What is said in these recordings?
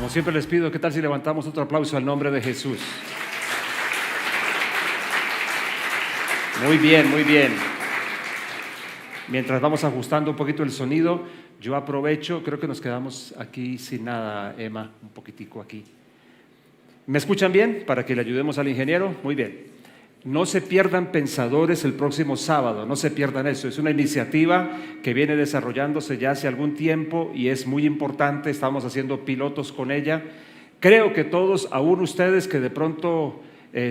Como siempre les pido, ¿qué tal si levantamos otro aplauso al nombre de Jesús? Muy bien, muy bien. Mientras vamos ajustando un poquito el sonido, yo aprovecho, creo que nos quedamos aquí sin nada, Emma, un poquitico aquí. ¿Me escuchan bien? Para que le ayudemos al ingeniero. Muy bien. No se pierdan Pensadores el próximo sábado, no se pierdan eso. Es una iniciativa que viene desarrollándose ya hace algún tiempo y es muy importante. Estamos haciendo pilotos con ella. Creo que todos, aún ustedes que de pronto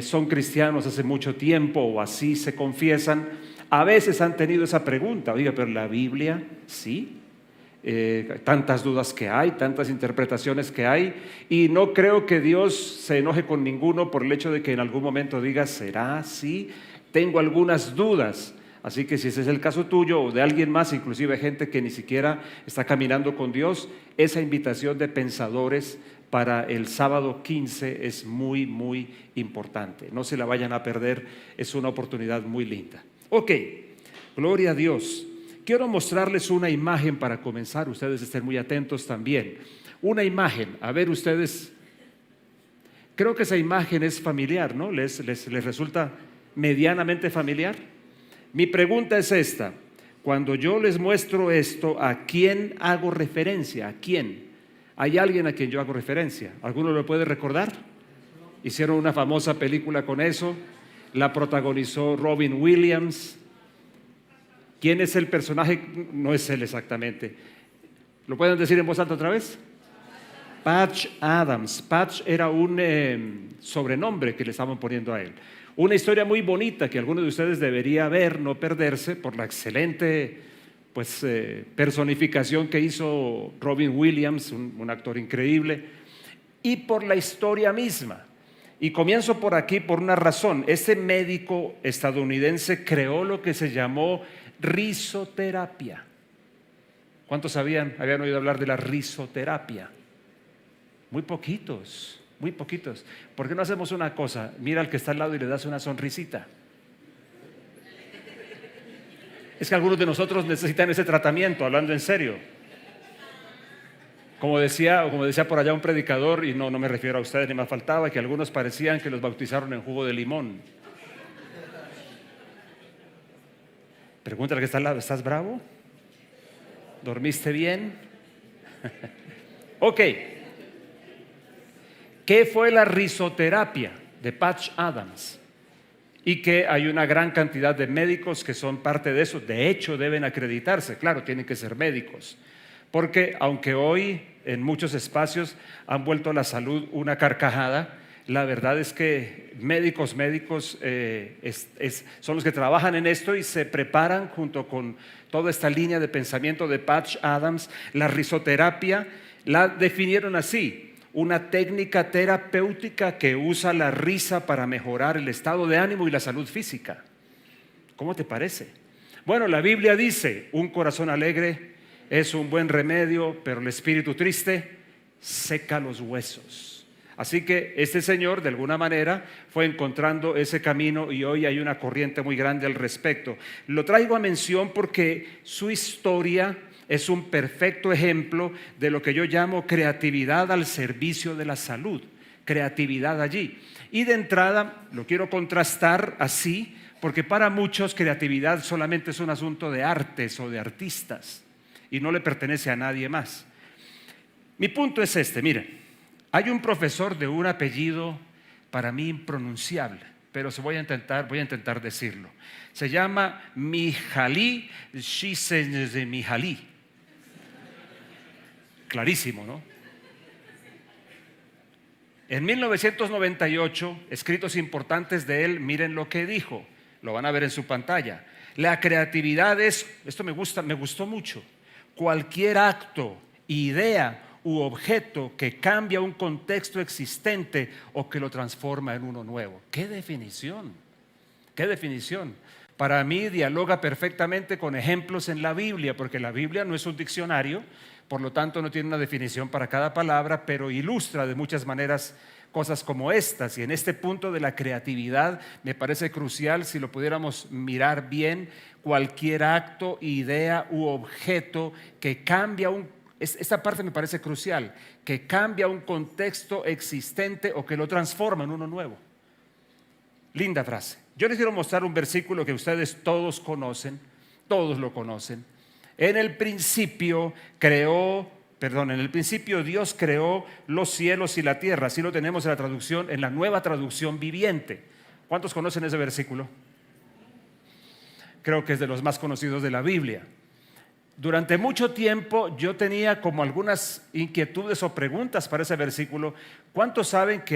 son cristianos hace mucho tiempo o así se confiesan, a veces han tenido esa pregunta: oiga, pero la Biblia, ¿sí? Tantas dudas que hay, tantas interpretaciones que hay, y no creo que Dios se enoje con ninguno por el hecho de que en algún momento diga: ¿será así? Tengo algunas dudas. Así que si ese es el caso tuyo o de alguien más, inclusive gente que ni siquiera está caminando con Dios, esa invitación de Pensadores para el sábado 15 es muy, muy importante. No se la vayan a perder, es una oportunidad muy linda. Ok, gloria a Dios. Quiero mostrarles una imagen para comenzar, ustedes estén muy atentos también. Una imagen, a ver ustedes, creo que esa imagen es familiar, ¿no? ¿Les resulta medianamente familiar? Mi pregunta es esta: cuando yo les muestro esto, ¿a quién hago referencia? ¿A quién? ¿Hay alguien a quien yo hago referencia? ¿Alguno lo puede recordar? Hicieron una famosa película con eso, la protagonizó Robin Williams. ¿Quién es el personaje? No es él exactamente. ¿Lo pueden decir en voz alta otra vez? Patch Adams. Patch era un sobrenombre que le estaban poniendo a él. Una historia muy bonita que alguno de ustedes debería ver, no perderse, por la excelente personificación que hizo Robin Williams, un actor increíble, y por la historia misma. Y comienzo por aquí por una razón. Ese médico estadounidense creó lo que se llamó risoterapia. ¿Cuántos habían oído hablar de la risoterapia? Muy poquitos, muy poquitos. ¿Por qué no hacemos una cosa? Mira al que está al lado y le das una sonrisita. Es que algunos de nosotros necesitan ese tratamiento, hablando en serio. Como decía por allá un predicador, y no me refiero a ustedes ni me faltaba, que algunos parecían que los bautizaron en jugo de limón. Pregúntale al que está al lado: ¿estás bravo? ¿Dormiste bien? Ok. ¿Qué fue la risoterapia de Patch Adams? Y que hay una gran cantidad de médicos que son parte de eso. De hecho, deben acreditarse. Claro, tienen que ser médicos. Porque aunque hoy en muchos espacios han vuelto a la salud una carcajada, la verdad es que médicos son los que trabajan en esto y se preparan junto con toda esta línea de pensamiento de Patch Adams. La risoterapia la definieron así: una técnica terapéutica que usa la risa para mejorar el estado de ánimo y la salud física. ¿Cómo te parece? Bueno, la Biblia dice: un corazón alegre es un buen remedio, pero el espíritu triste seca los huesos. Así que este señor de alguna manera fue encontrando ese camino y hoy hay una corriente muy grande al respecto. Lo traigo a mención porque su historia es un perfecto ejemplo de lo que yo llamo creatividad al servicio de la salud. Creatividad allí. Y de entrada lo quiero contrastar así, porque para muchos creatividad solamente es un asunto de artes o de artistas y no le pertenece a nadie más. Mi punto es este: miren, hay un profesor de un apellido para mí impronunciable, pero voy a intentar decirlo. Se llama Mihaly Csikszentmihalyi. Clarísimo, ¿no? En 1998, escritos importantes de él, miren lo que dijo. Lo van a ver en su pantalla. La creatividad es, esto me gustó mucho, cualquier acto, idea u objeto que cambia un contexto existente o que lo transforma en uno nuevo. ¡Qué definición! ¡Qué definición! Para mí dialoga perfectamente con ejemplos en la Biblia, porque la Biblia no es un diccionario, por lo tanto no tiene una definición para cada palabra, pero ilustra de muchas maneras cosas como estas. Y en este punto de la creatividad me parece crucial, si lo pudiéramos mirar bien, cualquier acto, idea u objeto que cambia un Esta parte me parece crucial, que cambia un contexto existente o que lo transforma en uno nuevo. Linda frase. Yo les quiero mostrar un versículo que ustedes todos conocen, todos lo conocen. En el principio Dios creó los cielos y la tierra. Así lo tenemos en la traducción, en la Nueva Traducción Viviente. ¿Cuántos conocen ese versículo? Creo que es de los más conocidos de la Biblia. Durante mucho tiempo yo tenía como algunas inquietudes o preguntas para ese versículo. ¿Cuántos saben que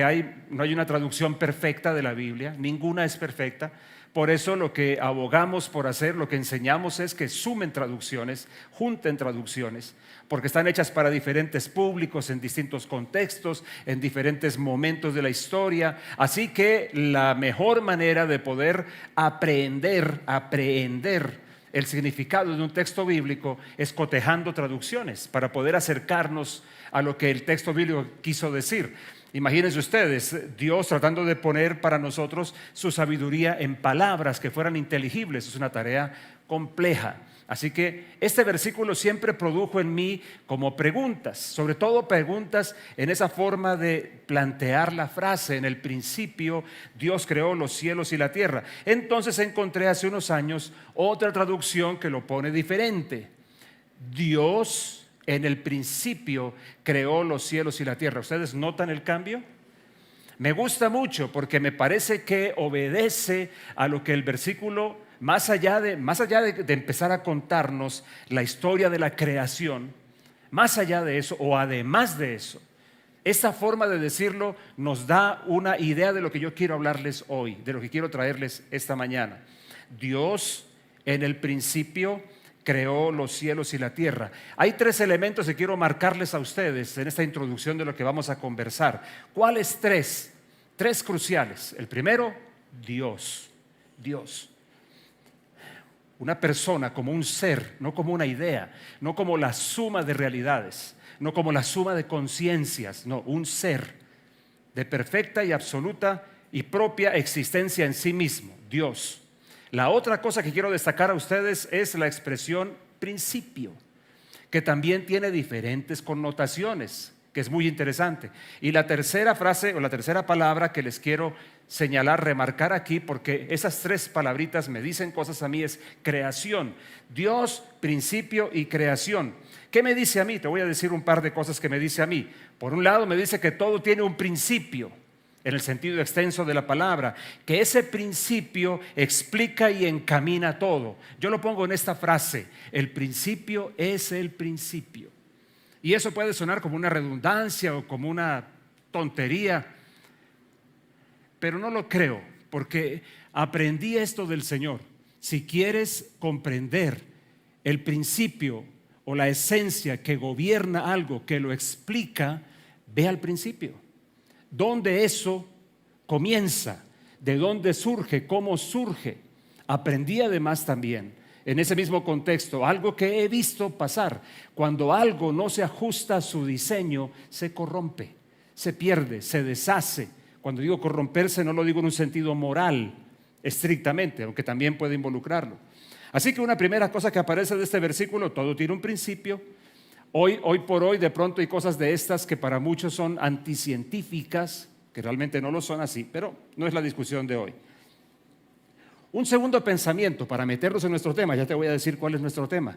no hay una traducción perfecta de la Biblia? Ninguna es perfecta. Por eso lo que abogamos por hacer, lo que enseñamos es que sumen traducciones, junten traducciones, porque están hechas para diferentes públicos, en distintos contextos, en diferentes momentos de la historia. Así que la mejor manera de poder apreender el significado de un texto bíblico es cotejando traducciones para poder acercarnos a lo que el texto bíblico quiso decir. Imagínense ustedes, Dios tratando de poner para nosotros su sabiduría en palabras que fueran inteligibles. Es una tarea compleja. Así que este versículo siempre produjo en mí como preguntas, sobre todo preguntas en esa forma de plantear la frase: en el principio Dios creó los cielos y la tierra. Entonces encontré hace unos años otra traducción que lo pone diferente. Dios en el principio creó los cielos y la tierra. ¿Ustedes notan el cambio? Me gusta mucho porque me parece que obedece a lo que el versículo, más allá de empezar a contarnos la historia de la creación, más allá de eso o además de eso, esta forma de decirlo nos da una idea de lo que yo quiero hablarles hoy, de lo que quiero traerles esta mañana. Dios en el principio creó los cielos y la tierra. Hay 3 elementos que quiero marcarles a ustedes en esta introducción de lo que vamos a conversar. ¿Cuáles 3? 3 cruciales. El primero, Dios. Una persona como un ser, no como una idea, no como la suma de realidades, no como la suma de conciencias, no, un ser de perfecta y absoluta y propia existencia en sí mismo, Dios. La otra cosa que quiero destacar a ustedes es la expresión principio, que también tiene diferentes connotaciones, que es muy interesante. Y la tercera frase o la tercera palabra que les quiero señalar, remarcar aquí, porque esas 3 palabritas me dicen cosas a mí, es creación. Dios, principio y creación. ¿Qué me dice a mí? Te voy a decir un par de cosas que me dice a mí. Por un lado me dice que todo tiene un principio, en el sentido extenso de la palabra, que ese principio explica y encamina todo. Yo lo pongo en esta frase: el principio es el principio. Y eso puede sonar como una redundancia o como una tontería, pero no lo creo, porque aprendí esto del Señor. Si quieres comprender el principio o la esencia que gobierna algo, que lo explica, ve al principio. ¿Dónde eso comienza? ¿De dónde surge? ¿Cómo surge? Aprendí además también, en ese mismo contexto, algo que he visto pasar: cuando algo no se ajusta a su diseño, se corrompe, se pierde, se deshace. Cuando digo corromperse, no lo digo en un sentido moral estrictamente, aunque también puede involucrarlo. Así que una primera cosa que aparece de este versículo: todo tiene un principio. Hoy por hoy de pronto hay cosas de estas que para muchos son anticientíficas, que realmente no lo son así, pero no es la discusión de hoy. Un segundo pensamiento para meternos en nuestro tema, ya te voy a decir cuál es nuestro tema.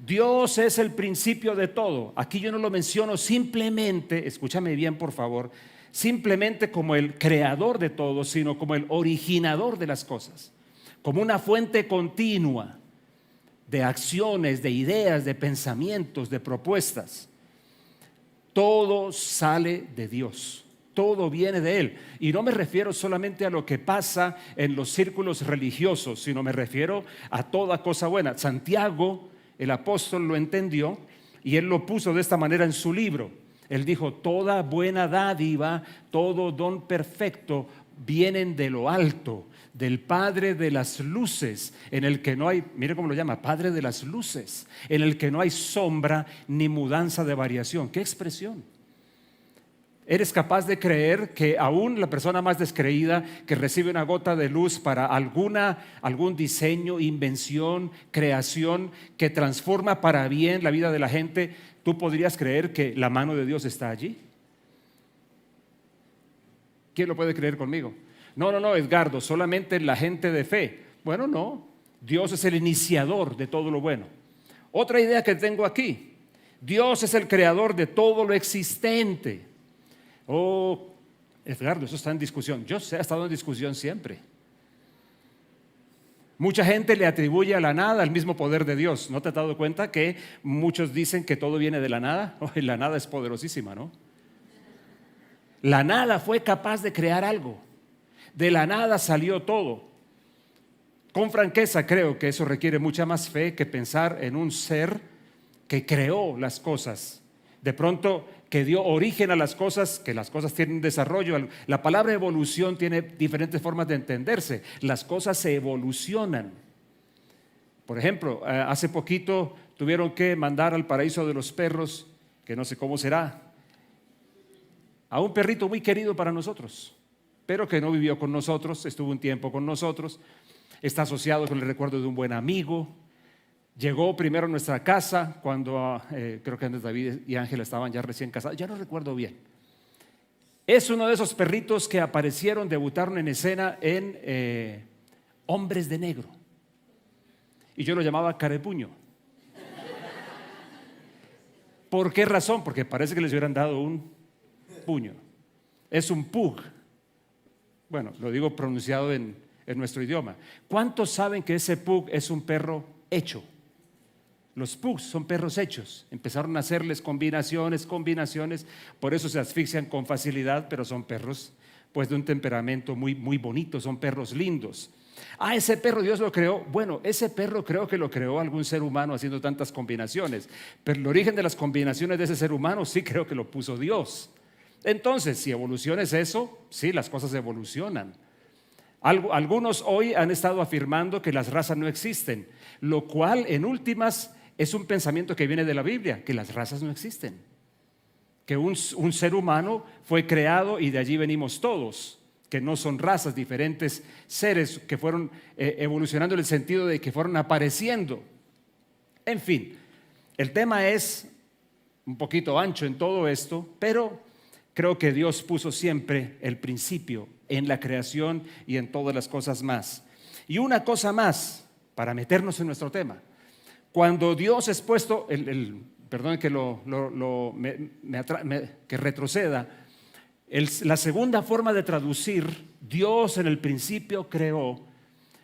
Dios es el principio de todo. Aquí yo no lo menciono simplemente, escúchame bien por favor, simplemente como el creador de todo, sino como el originador de las cosas, como una fuente continua de acciones, de ideas, de pensamientos, de propuestas. Todo sale de Dios, todo viene de Él. Y no me refiero solamente a lo que pasa en los círculos religiosos, sino me refiero a toda cosa buena. Santiago, el apóstol, lo entendió y él lo puso de esta manera en su libro. Él dijo: toda buena dádiva, todo don perfecto vienen de lo alto, del Padre de las luces, en el que no hay, mire cómo lo llama, Padre de las luces, en el que no hay sombra ni mudanza de variación. ¿Qué expresión? ¿Eres capaz de creer que aún la persona más descreída que recibe una gota de luz para algún diseño, invención, creación que transforma para bien la vida de la gente, tú podrías creer que la mano de Dios está allí? ¿Quién lo puede creer conmigo? No, Edgardo, solamente la gente de fe. Bueno, no, Dios es el iniciador de todo lo bueno. Otra idea que tengo aquí: Dios es el creador de todo lo existente. Oh, Edgardo, eso está en discusión. Yo sé, ha estado en discusión siempre. Mucha gente le atribuye a la nada el mismo poder de Dios. ¿No te has dado cuenta que muchos dicen que todo viene de la nada? Oh, la nada es poderosísima, ¿no? La nada fue capaz de crear algo. De la nada salió todo. Con franqueza creo que eso requiere mucha más fe que pensar en un ser que creó las cosas. De pronto que dio origen a las cosas, que las cosas tienen desarrollo. La palabra evolución tiene diferentes formas de entenderse. Las cosas se evolucionan. Por ejemplo, hace poquito tuvieron que mandar al paraíso de los perros, que no sé cómo será, a un perrito muy querido para nosotros, pero que no vivió con nosotros, estuvo un tiempo con nosotros, está asociado con el recuerdo de un buen amigo. Llegó primero a nuestra casa cuando creo que antes David y Ángela estaban ya recién casados, ya no recuerdo bien. Es uno de esos perritos que aparecieron, debutaron en escena en Hombres de Negro, y yo lo llamaba Carepuño. ¿Por qué razón? Porque parece que les hubieran dado un puño. Es un pug. Bueno, lo digo pronunciado en nuestro idioma. ¿Cuántos saben que ese pug es un perro hecho? Los pugs son perros hechos. Empezaron a hacerles combinaciones, por eso se asfixian con facilidad, pero son perros pues de un temperamento muy, muy bonito, son perros lindos. Ese perro Dios lo creó. Bueno, ese perro creo que lo creó algún ser humano haciendo tantas combinaciones, pero el origen de las combinaciones de ese ser humano sí creo que lo puso Dios. Entonces, si evolución es eso, sí, las cosas evolucionan. Algunos hoy han estado afirmando que las razas no existen, lo cual en últimas es un pensamiento que viene de la Biblia, que las razas no existen, que un ser humano fue creado y de allí venimos todos, que no son razas, diferentes seres que fueron evolucionando en el sentido de que fueron apareciendo. En fin, el tema es un poquito ancho en todo esto, pero creo que Dios puso siempre el principio en la creación y en todas las cosas más. Y una cosa más, para meternos en nuestro tema. Cuando Dios es puesto, perdón que que retroceda, la segunda forma de traducir Dios en el principio creó,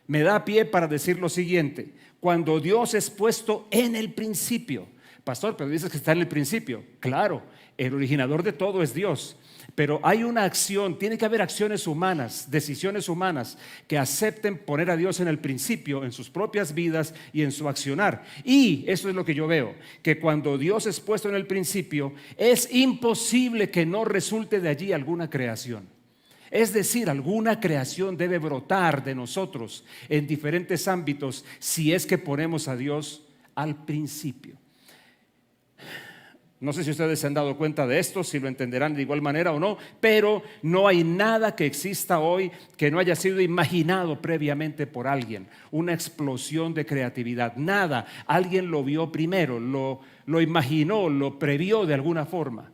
me da pie para decir lo siguiente: cuando Dios es puesto en el principio. Pastor, pero dices que está en el principio. Claro, el originador de todo es Dios, pero hay una acción, tiene que haber acciones humanas, decisiones humanas que acepten poner a Dios en el principio en sus propias vidas y en su accionar. Y eso es lo que yo veo, que cuando Dios es puesto en el principio, es imposible que no resulte de allí alguna creación. Es decir, alguna creación debe brotar de nosotros en diferentes ámbitos si es que ponemos a Dios al principio. No sé si ustedes se han dado cuenta de esto, si lo entenderán de igual manera o no, pero no hay nada que exista hoy que no haya sido imaginado previamente por alguien. Una explosión de creatividad, nada. Alguien lo vio primero, lo imaginó, lo previó de alguna forma.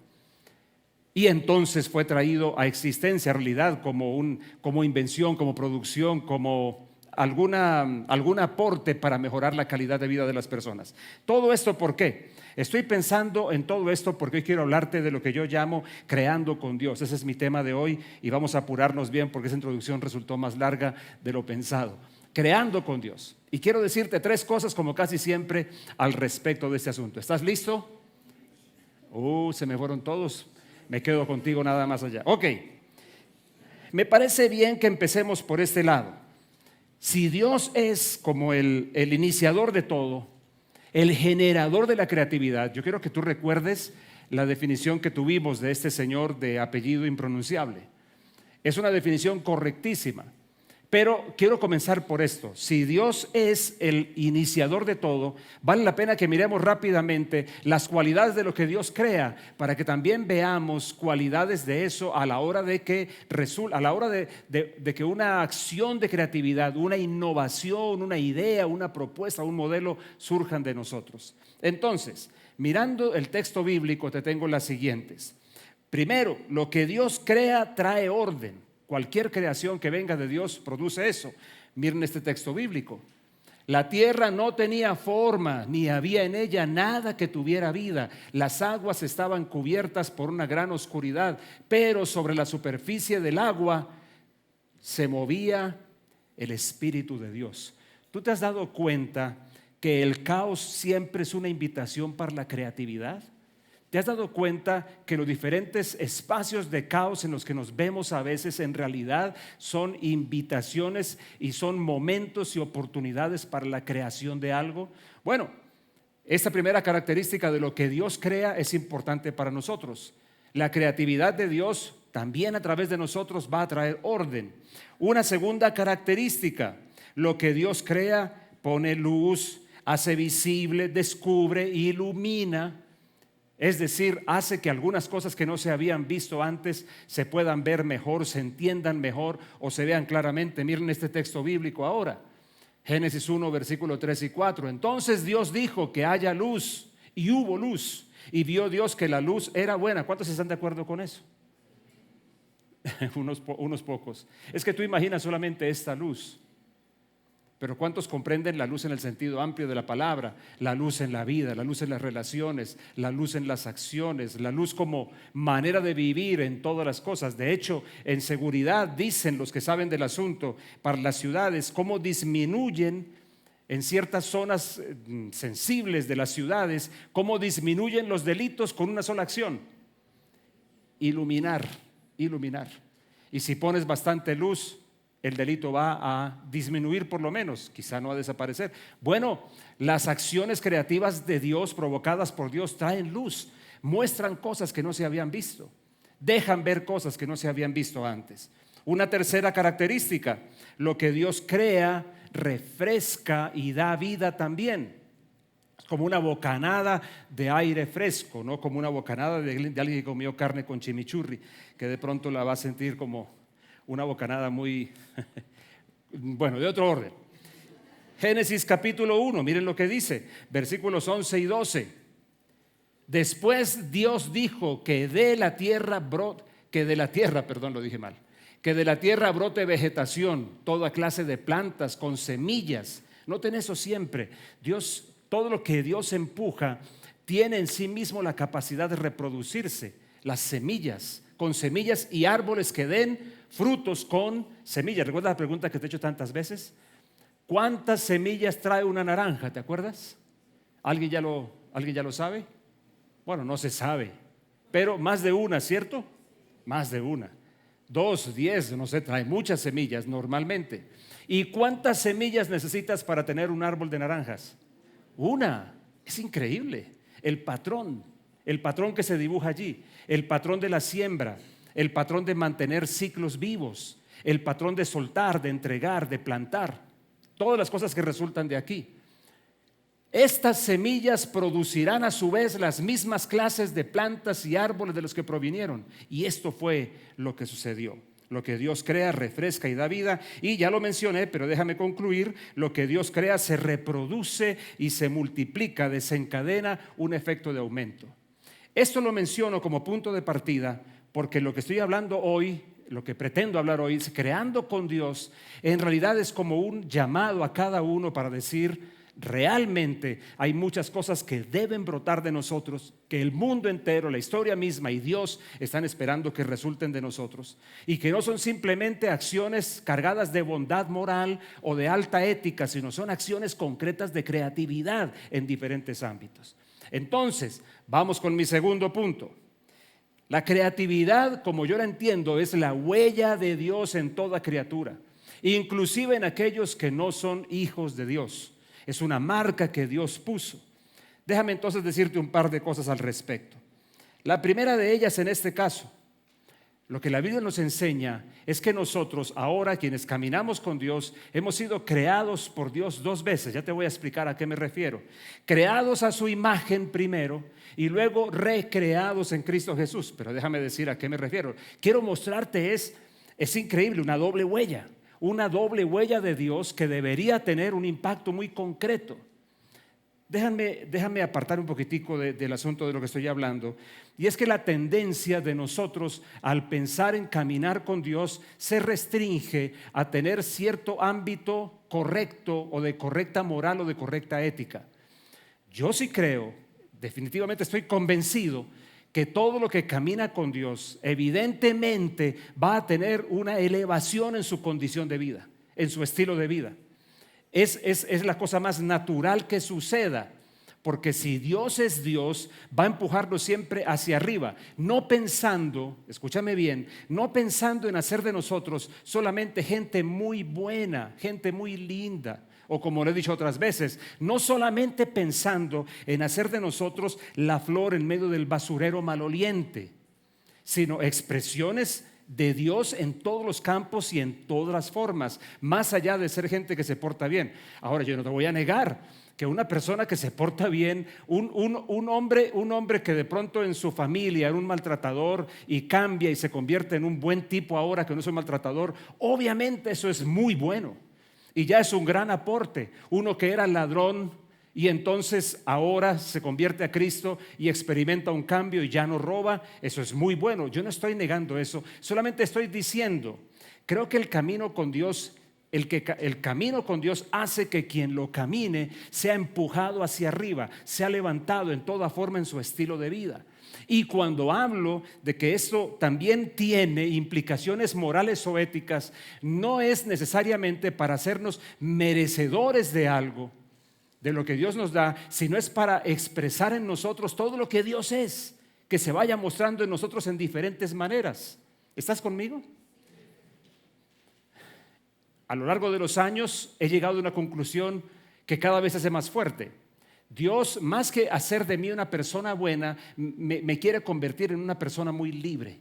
Y entonces fue traído a existencia, a realidad, como invención, como producción, como algún aporte para mejorar la calidad de vida de las personas. ¿Todo esto por qué? Estoy pensando en todo esto porque hoy quiero hablarte de lo que yo llamo creando con Dios. Ese es mi tema de hoy y vamos a apurarnos bien porque esa introducción resultó más larga de lo pensado. Creando con Dios. Y quiero decirte 3 cosas, como casi siempre, al respecto de este asunto. ¿Estás listo? Se me fueron todos. Me quedo contigo nada más allá. Ok. Me parece bien que empecemos por este lado. Si Dios es como el iniciador de todo, el generador de la creatividad, yo quiero que tú recuerdes la definición que tuvimos de este señor de apellido impronunciable. Es una definición correctísima, Pero quiero comenzar por esto. Si Dios es el iniciador de todo, vale la pena que miremos rápidamente las cualidades de lo que Dios crea, para que también veamos cualidades de eso a la hora de que de que una acción de creatividad, una innovación, una idea, una propuesta, un modelo surjan de nosotros. Entonces, mirando el texto bíblico, te tengo las siguientes. Primero, lo que Dios crea trae orden. Cualquier creación que venga de Dios produce eso. Miren este texto bíblico. La tierra no tenía forma, ni había en ella nada que tuviera vida. Las aguas estaban cubiertas por una gran oscuridad, pero sobre la superficie del agua se movía el Espíritu de Dios. ¿Tú te has dado cuenta que el caos siempre es una invitación para la creatividad? ¿Te has dado cuenta que los diferentes espacios de caos en los que nos vemos a veces en realidad son invitaciones y son momentos y oportunidades para la creación de algo? Bueno, esta primera característica de lo que Dios crea es importante para nosotros. La creatividad de Dios también a través de nosotros va a traer orden. Una segunda característica, lo que Dios crea pone luz, hace visible, descubre, ilumina. Es decir, hace que algunas cosas que no se habían visto antes se puedan ver mejor, se entiendan mejor o se vean claramente. Miren este texto bíblico ahora. Génesis 1, versículo 3 y 4. Entonces Dios dijo que haya luz y hubo luz. Y vio Dios que la luz era buena. ¿Cuántos están de acuerdo con eso? unos pocos. Es que tú imaginas solamente esta luz. Pero ¿cuántos comprenden la luz en el sentido amplio de la palabra? La luz en la vida, la luz en las relaciones, la luz en las acciones, la luz como manera de vivir en todas las cosas. De hecho, en seguridad dicen los que saben del asunto para las ciudades cómo disminuyen en ciertas zonas sensibles de las ciudades, cómo disminuyen los delitos con una sola acción: iluminar. Y si pones bastante luz, el delito va a disminuir, por lo menos, quizá no a desaparecer. Bueno, las acciones creativas de Dios provocadas por Dios traen luz, muestran cosas que no se habían visto, dejan ver cosas que no se habían visto antes. Una tercera característica, lo que Dios crea refresca y da vida también. Es como una bocanada de aire fresco, no como una bocanada de alguien que comió carne con chimichurri, que de pronto la va a sentir como una bocanada muy, bueno, de otro orden. Génesis capítulo 1, miren lo que dice, versículos 11 y 12. Después Dios dijo que de la tierra brote vegetación, toda clase de plantas con semillas. Noten eso siempre. Dios, todo lo que Dios empuja tiene en sí mismo la capacidad de reproducirse. Las semillas, con semillas, y árboles que den frutos con semillas. ¿Recuerdas la pregunta que te he hecho tantas veces? ¿Cuántas semillas trae una naranja? ¿Te acuerdas? ¿Alguien ya lo sabe? Bueno, no se sabe, pero más de una, ¿cierto? Más de una. 2, 10, no sé, trae muchas semillas normalmente. ¿Y cuántas semillas necesitas para tener un árbol de naranjas? Una. Es increíble. El patrón que se dibuja allí, el patrón de la siembra, el patrón de mantener ciclos vivos, el patrón de soltar, de entregar, de plantar, todas las cosas que resultan de aquí. Estas semillas producirán a su vez las mismas clases de plantas y árboles de los que provinieron. Y esto fue lo que sucedió. Lo que Dios crea refresca y da vida. Y ya lo mencioné, pero déjame concluir. Lo que Dios crea se reproduce y se multiplica, desencadena un efecto de aumento. Esto lo menciono como punto de partida porque lo que estoy hablando hoy, lo que pretendo hablar hoy, es creando con Dios, en realidad es como un llamado a cada uno para decir: realmente hay muchas cosas que deben brotar de nosotros, que el mundo entero, la historia misma y Dios están esperando que resulten de nosotros, y que no son simplemente acciones cargadas de bondad moral o de alta ética, sino son acciones concretas de creatividad en diferentes ámbitos. Entonces, vamos con mi segundo punto. La creatividad, como yo la entiendo, es la huella de Dios en toda criatura, inclusive en aquellos que no son hijos de Dios. Es una marca que Dios puso. Déjame entonces decirte un par de cosas al respecto. La primera de ellas en este caso, Lo que la Biblia nos enseña es que nosotros, ahora quienes caminamos con Dios, hemos sido creados por Dios 2 veces. Ya te voy a explicar a qué me refiero. Creados a su imagen primero y luego recreados en Cristo Jesús. Pero déjame decir a qué me refiero. Quiero mostrarte, es increíble, una doble huella. Una doble huella de Dios que debería tener un impacto muy concreto. Déjame apartar un poquitico del asunto de lo que estoy hablando. Y es que la tendencia de nosotros al pensar en caminar con Dios se restringe a tener cierto ámbito correcto o de correcta moral o de correcta ética. Yo sí creo, definitivamente estoy convencido que todo lo que camina con Dios evidentemente va a tener una elevación en su condición de vida, en su estilo de vida. Es la cosa más natural que suceda, porque si Dios es Dios, va a empujarnos siempre hacia arriba, no pensando, escúchame bien, no pensando en hacer de nosotros solamente gente muy buena, gente muy linda, o como lo he dicho otras veces, no solamente pensando en hacer de nosotros la flor en medio del basurero maloliente, sino expresiones de Dios en todos los campos y en todas las formas, más allá de ser gente que se porta bien. Ahora, yo no te voy a negar que una persona que se porta bien, un hombre que de pronto en su familia era un maltratador y cambia y se convierte en un buen tipo ahora que no es un maltratador, obviamente eso es muy bueno y ya es un gran aporte. Uno que era ladrón y entonces ahora se convierte a Cristo y experimenta un cambio y ya no roba, eso es muy bueno. Yo no estoy negando eso, solamente estoy diciendo, creo que el camino con Dios, el camino con Dios hace que quien lo camine sea empujado hacia arriba, sea levantado en toda forma en su estilo de vida. Y cuando hablo de que esto también tiene implicaciones morales o éticas, no es necesariamente para hacernos merecedores de algo, de lo que Dios nos da, sino es para expresar en nosotros todo lo que Dios es, que se vaya mostrando en nosotros en diferentes maneras. ¿Estás conmigo? A lo largo de los años he llegado a una conclusión que cada vez se hace más fuerte. Dios, más que hacer de mí una persona buena, me quiere convertir en una persona muy libre,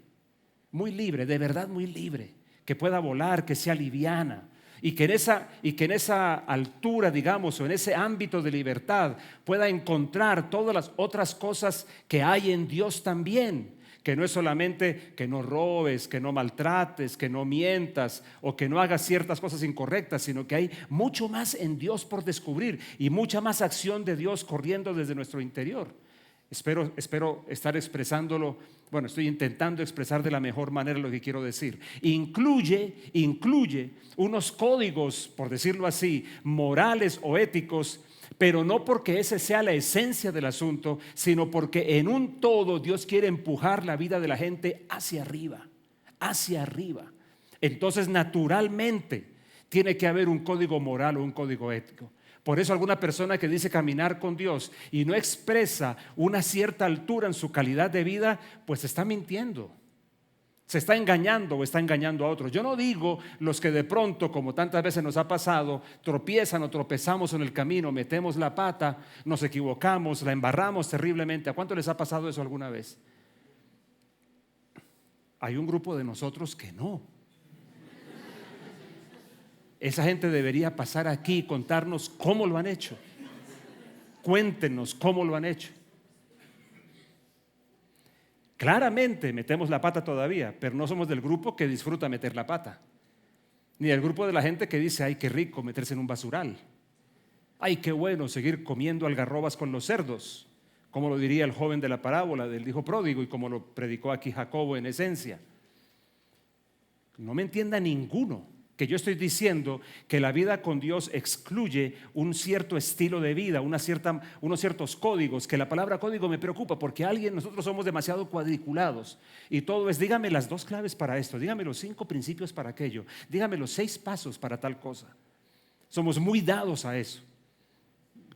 de verdad muy libre, que pueda volar, que sea liviana. Y que en esa altura, digamos, o en ese ámbito de libertad pueda encontrar todas las otras cosas que hay en Dios también, que no es solamente que no robes, que no maltrates, que no mientas o que no hagas ciertas cosas incorrectas, sino que hay mucho más en Dios por descubrir y mucha más acción de Dios corriendo desde nuestro interior. Espero estar expresándolo. Bueno, estoy intentando expresar de la mejor manera lo que quiero decir. Incluye unos códigos, por decirlo así, morales o éticos, pero no porque esa sea la esencia del asunto, sino porque en un todo Dios quiere empujar la vida de la gente hacia arriba, hacia arriba. Entonces, naturalmente, tiene que haber un código moral o un código ético. Por eso alguna persona que dice caminar con Dios y no expresa una cierta altura en su calidad de vida, pues está mintiendo, se está engañando o está engañando a otros. Yo no digo los que de pronto, como tantas veces nos ha pasado, tropiezan o tropezamos en el camino, metemos la pata, nos equivocamos, la embarramos terriblemente. ¿A cuánto les ha pasado eso alguna vez? Hay un grupo de nosotros que no. Esa gente debería pasar aquí y contarnos cómo lo han hecho. Cuéntenos cómo lo han hecho. Claramente metemos la pata todavía, pero no somos del grupo que disfruta meter la pata, ni del grupo de la gente que dice, ay, qué rico meterse en un basural, ay, qué bueno seguir comiendo algarrobas con los cerdos, como lo diría el joven de la parábola del hijo pródigo y como lo predicó aquí Jacobo en esencia. No me entienda ninguno que yo estoy diciendo que la vida con Dios excluye un cierto estilo de vida, unos ciertos códigos, que la palabra código me preocupa porque nosotros somos demasiado cuadriculados y todo es, dígame las 2 claves para esto, dígame los 5 principios para aquello, dígame los 6 pasos para tal cosa. Somos muy dados a eso.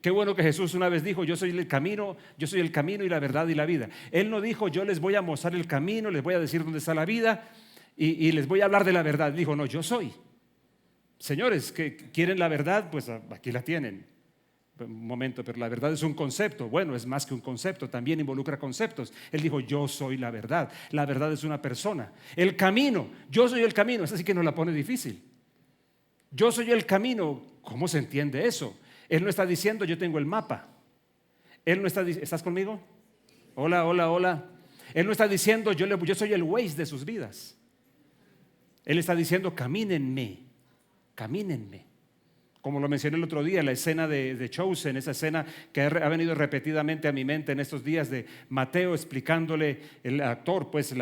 Qué bueno que Jesús una vez dijo, yo soy el camino y la verdad y la vida. Él no dijo, yo les voy a mostrar el camino, les voy a decir dónde está la vida y les voy a hablar de la verdad. Dijo, no, yo soy. Señores, que quieren la verdad, pues aquí la tienen. Un momento, pero la verdad es un concepto. Bueno, es más que un concepto, también involucra conceptos. Él dijo, yo soy la verdad. La verdad es una persona. El camino, yo soy el camino. Esa sí que nos la pone difícil. Yo soy el camino. ¿Cómo se entiende eso? Él no está diciendo, yo tengo el mapa. Él no está diciendo, ¿estás conmigo? Hola, hola, hola. Él no está diciendo, yo soy el Waze de sus vidas. Él está diciendo, camínenme, camínenme. Como lo mencioné el otro día, la escena de Chosen, esa escena que ha venido repetidamente a mi mente en estos días de Mateo explicándole, el actor pues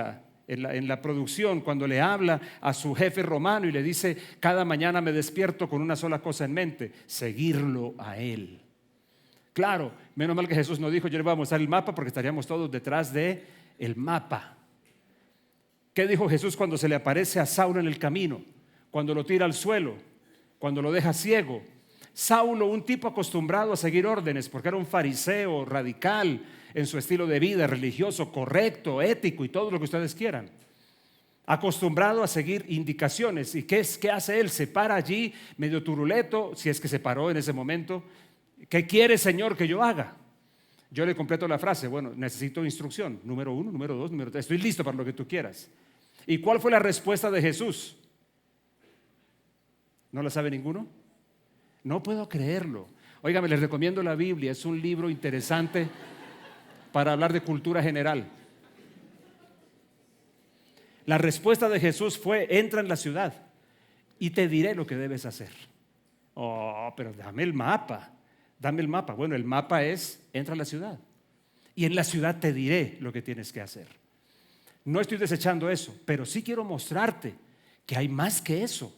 en la producción, cuando le habla a su jefe romano y le dice, cada mañana me despierto con una sola cosa en mente, seguirlo a él. Claro, menos mal que Jesús no dijo, yo le voy a mostrar el mapa porque estaríamos todos detrás de el mapa. ¿Qué dijo Jesús cuando se le aparece a Saulo en el camino? Cuando lo tira al suelo, cuando lo deja ciego. Saulo, un tipo acostumbrado a seguir órdenes, porque era un fariseo radical en su estilo de vida, religioso, correcto, ético y todo lo que ustedes quieran. Acostumbrado a seguir indicaciones. ¿Y qué hace él? Se para allí, medio turuleto, si es que se paró en ese momento. ¿Qué quiere, Señor, que yo haga? Yo le completo la frase, bueno, necesito instrucción. Número 1, número 2, número 3. Estoy listo para lo que tú quieras. ¿Y cuál fue la respuesta de Jesús? ¿No la sabe ninguno? No puedo creerlo. Óigame, les recomiendo la Biblia. Es un libro interesante para hablar de cultura general. La respuesta de Jesús fue, entra en la ciudad y te diré lo que debes hacer. Oh, pero dame el mapa. Dame el mapa. Bueno, el mapa es, entra a la ciudad. Y en la ciudad te diré lo que tienes que hacer. No estoy desechando eso, pero sí quiero mostrarte que hay más que eso.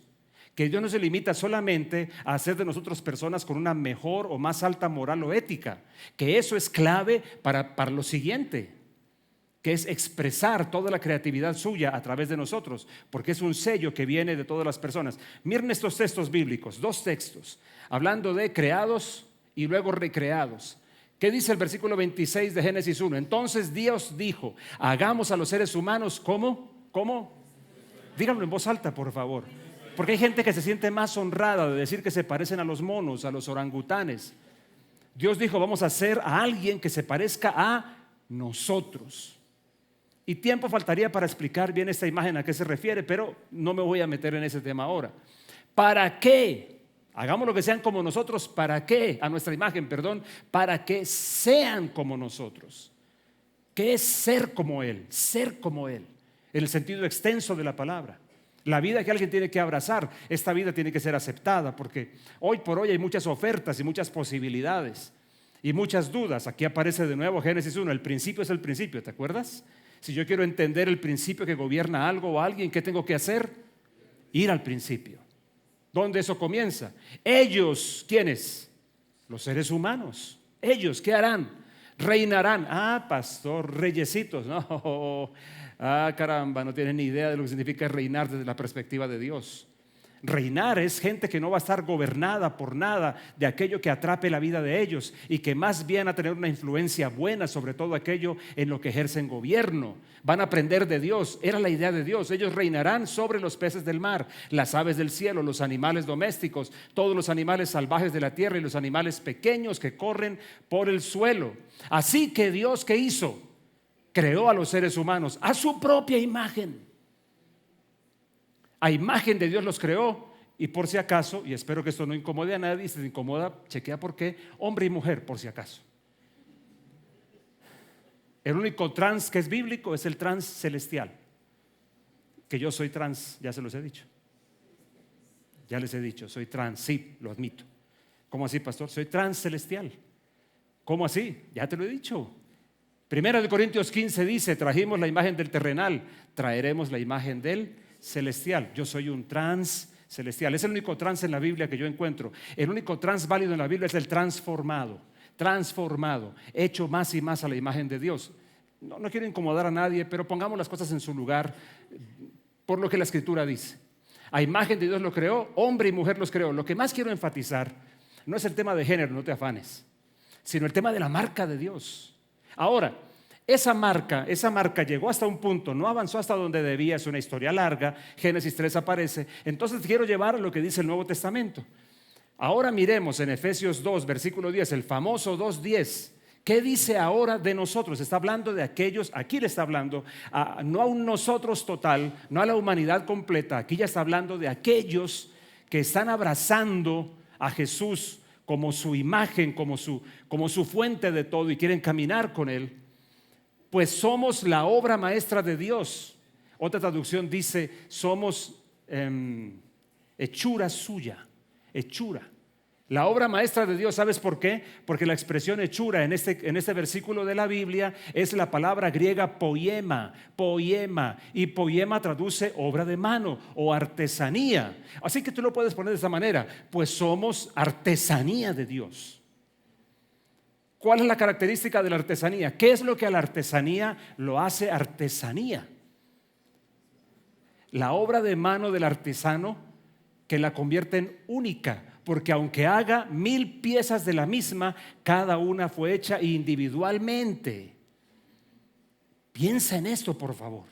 Que Dios no se limita solamente a hacer de nosotros personas con una mejor o más alta moral o ética. Que eso es clave para lo siguiente, que es expresar toda la creatividad suya a través de nosotros, porque es un sello que viene de todas las personas. Miren estos textos bíblicos, 2 textos, hablando de creados y luego recreados. ¿Qué dice el versículo 26 de Génesis 1? Entonces Dios dijo, hagamos a los seres humanos ¿cómo? Díganlo en voz alta, por favor. Porque hay gente que se siente más honrada de decir que se parecen a los monos, a los orangutanes. Dios dijo, vamos a hacer a alguien que se parezca a nosotros. Y tiempo faltaría para explicar bien esta imagen a qué se refiere, pero no me voy a meter en ese tema ahora. ¿Para qué? Hagamos lo que sean como nosotros. ¿Para qué? A nuestra imagen, perdón. Para que sean como nosotros. ¿Qué es ser como Él? Ser como Él, en el sentido extenso de la palabra. La vida que alguien tiene que abrazar, esta vida tiene que ser aceptada, porque hoy por hoy hay muchas ofertas y muchas posibilidades y muchas dudas. Aquí aparece de nuevo Génesis 1, el principio es el principio, ¿te acuerdas? Si yo quiero entender el principio que gobierna algo o alguien, ¿qué tengo que hacer? Ir al principio. ¿Dónde eso comienza? Ellos, ¿quiénes? Los seres humanos. Ellos, ¿qué harán? Reinarán. Ah, pastor, reyesitos, no. Ah, caramba, no tienen ni idea de lo que significa reinar desde la perspectiva de Dios. Reinar es gente que no va a estar gobernada por nada de aquello que atrape la vida de ellos y que más bien a tener una influencia buena sobre todo aquello en lo que ejercen gobierno. Van a aprender de Dios, era la idea de Dios. Ellos reinarán sobre los peces del mar, las aves del cielo, los animales domésticos, todos los animales salvajes de la tierra y los animales pequeños que corren por el suelo. Así que Dios, ¿qué hizo? Creó a los seres humanos a su propia imagen. A imagen de Dios los creó. Y por si acaso, y espero que esto no incomode a nadie, si te incomoda, chequea por qué, hombre y mujer, por si acaso. El único trans que es bíblico es el trans celestial. Que yo soy trans, ya se los he dicho. Ya les he dicho, soy trans, sí, lo admito. ¿Cómo así, pastor? Soy trans celestial. ¿Cómo así? Ya te lo he dicho. Primera de Corintios 15 dice, trajimos la imagen del terrenal, traeremos la imagen del celestial. Yo soy un trans celestial. Es el único trans en la Biblia que yo encuentro. El único trans válido en la Biblia es el transformado, hecho más y más a la imagen de Dios. No quiero incomodar a nadie, pero pongamos las cosas en su lugar por lo que la Escritura dice. A imagen de Dios lo creó, hombre y mujer los creó. Lo que más quiero enfatizar no es el tema de género, no te afanes, sino el tema de la marca de Dios. Ahora, esa marca llegó hasta un punto, no avanzó hasta donde debía, es una historia larga, Génesis 3 aparece. Entonces quiero llevar a lo que dice el Nuevo Testamento. Ahora miremos en Efesios 2, versículo 10, el famoso 2:10. ¿Qué dice ahora de nosotros? Está hablando de aquellos, aquí le está hablando, no a un nosotros total, no a la humanidad completa, aquí ya está hablando de aquellos que están abrazando a Jesús como su imagen, como su fuente de todo y quieren caminar con Él. Pues somos la obra maestra de Dios. Otra traducción dice, somos hechura suya, hechura. La obra maestra de Dios, ¿sabes por qué? Porque la expresión hechura en este versículo de la Biblia es la palabra griega poiema, y poiema traduce obra de mano o artesanía. Así que tú lo puedes poner de esta manera, pues somos artesanía de Dios. ¿Cuál es la característica de la artesanía? ¿Qué es lo que a la artesanía lo hace artesanía? La obra de mano del artesano que la convierte en única. Porque aunque haga 1000 piezas de la misma, cada una fue hecha individualmente. Piensa en esto, por favor.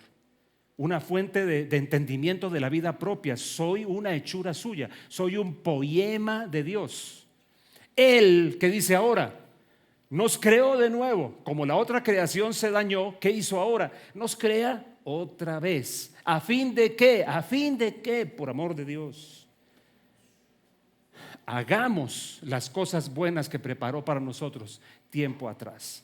Una fuente de entendimiento de la vida propia. Soy una hechura suya. Soy un poema de Dios. Él, que dice ahora, nos creó de nuevo. Como la otra creación se dañó, ¿qué hizo ahora? Nos crea otra vez. ¿A fin de qué? ¿A fin de qué? Por amor de Dios. Hagamos las cosas buenas que preparó para nosotros tiempo atrás.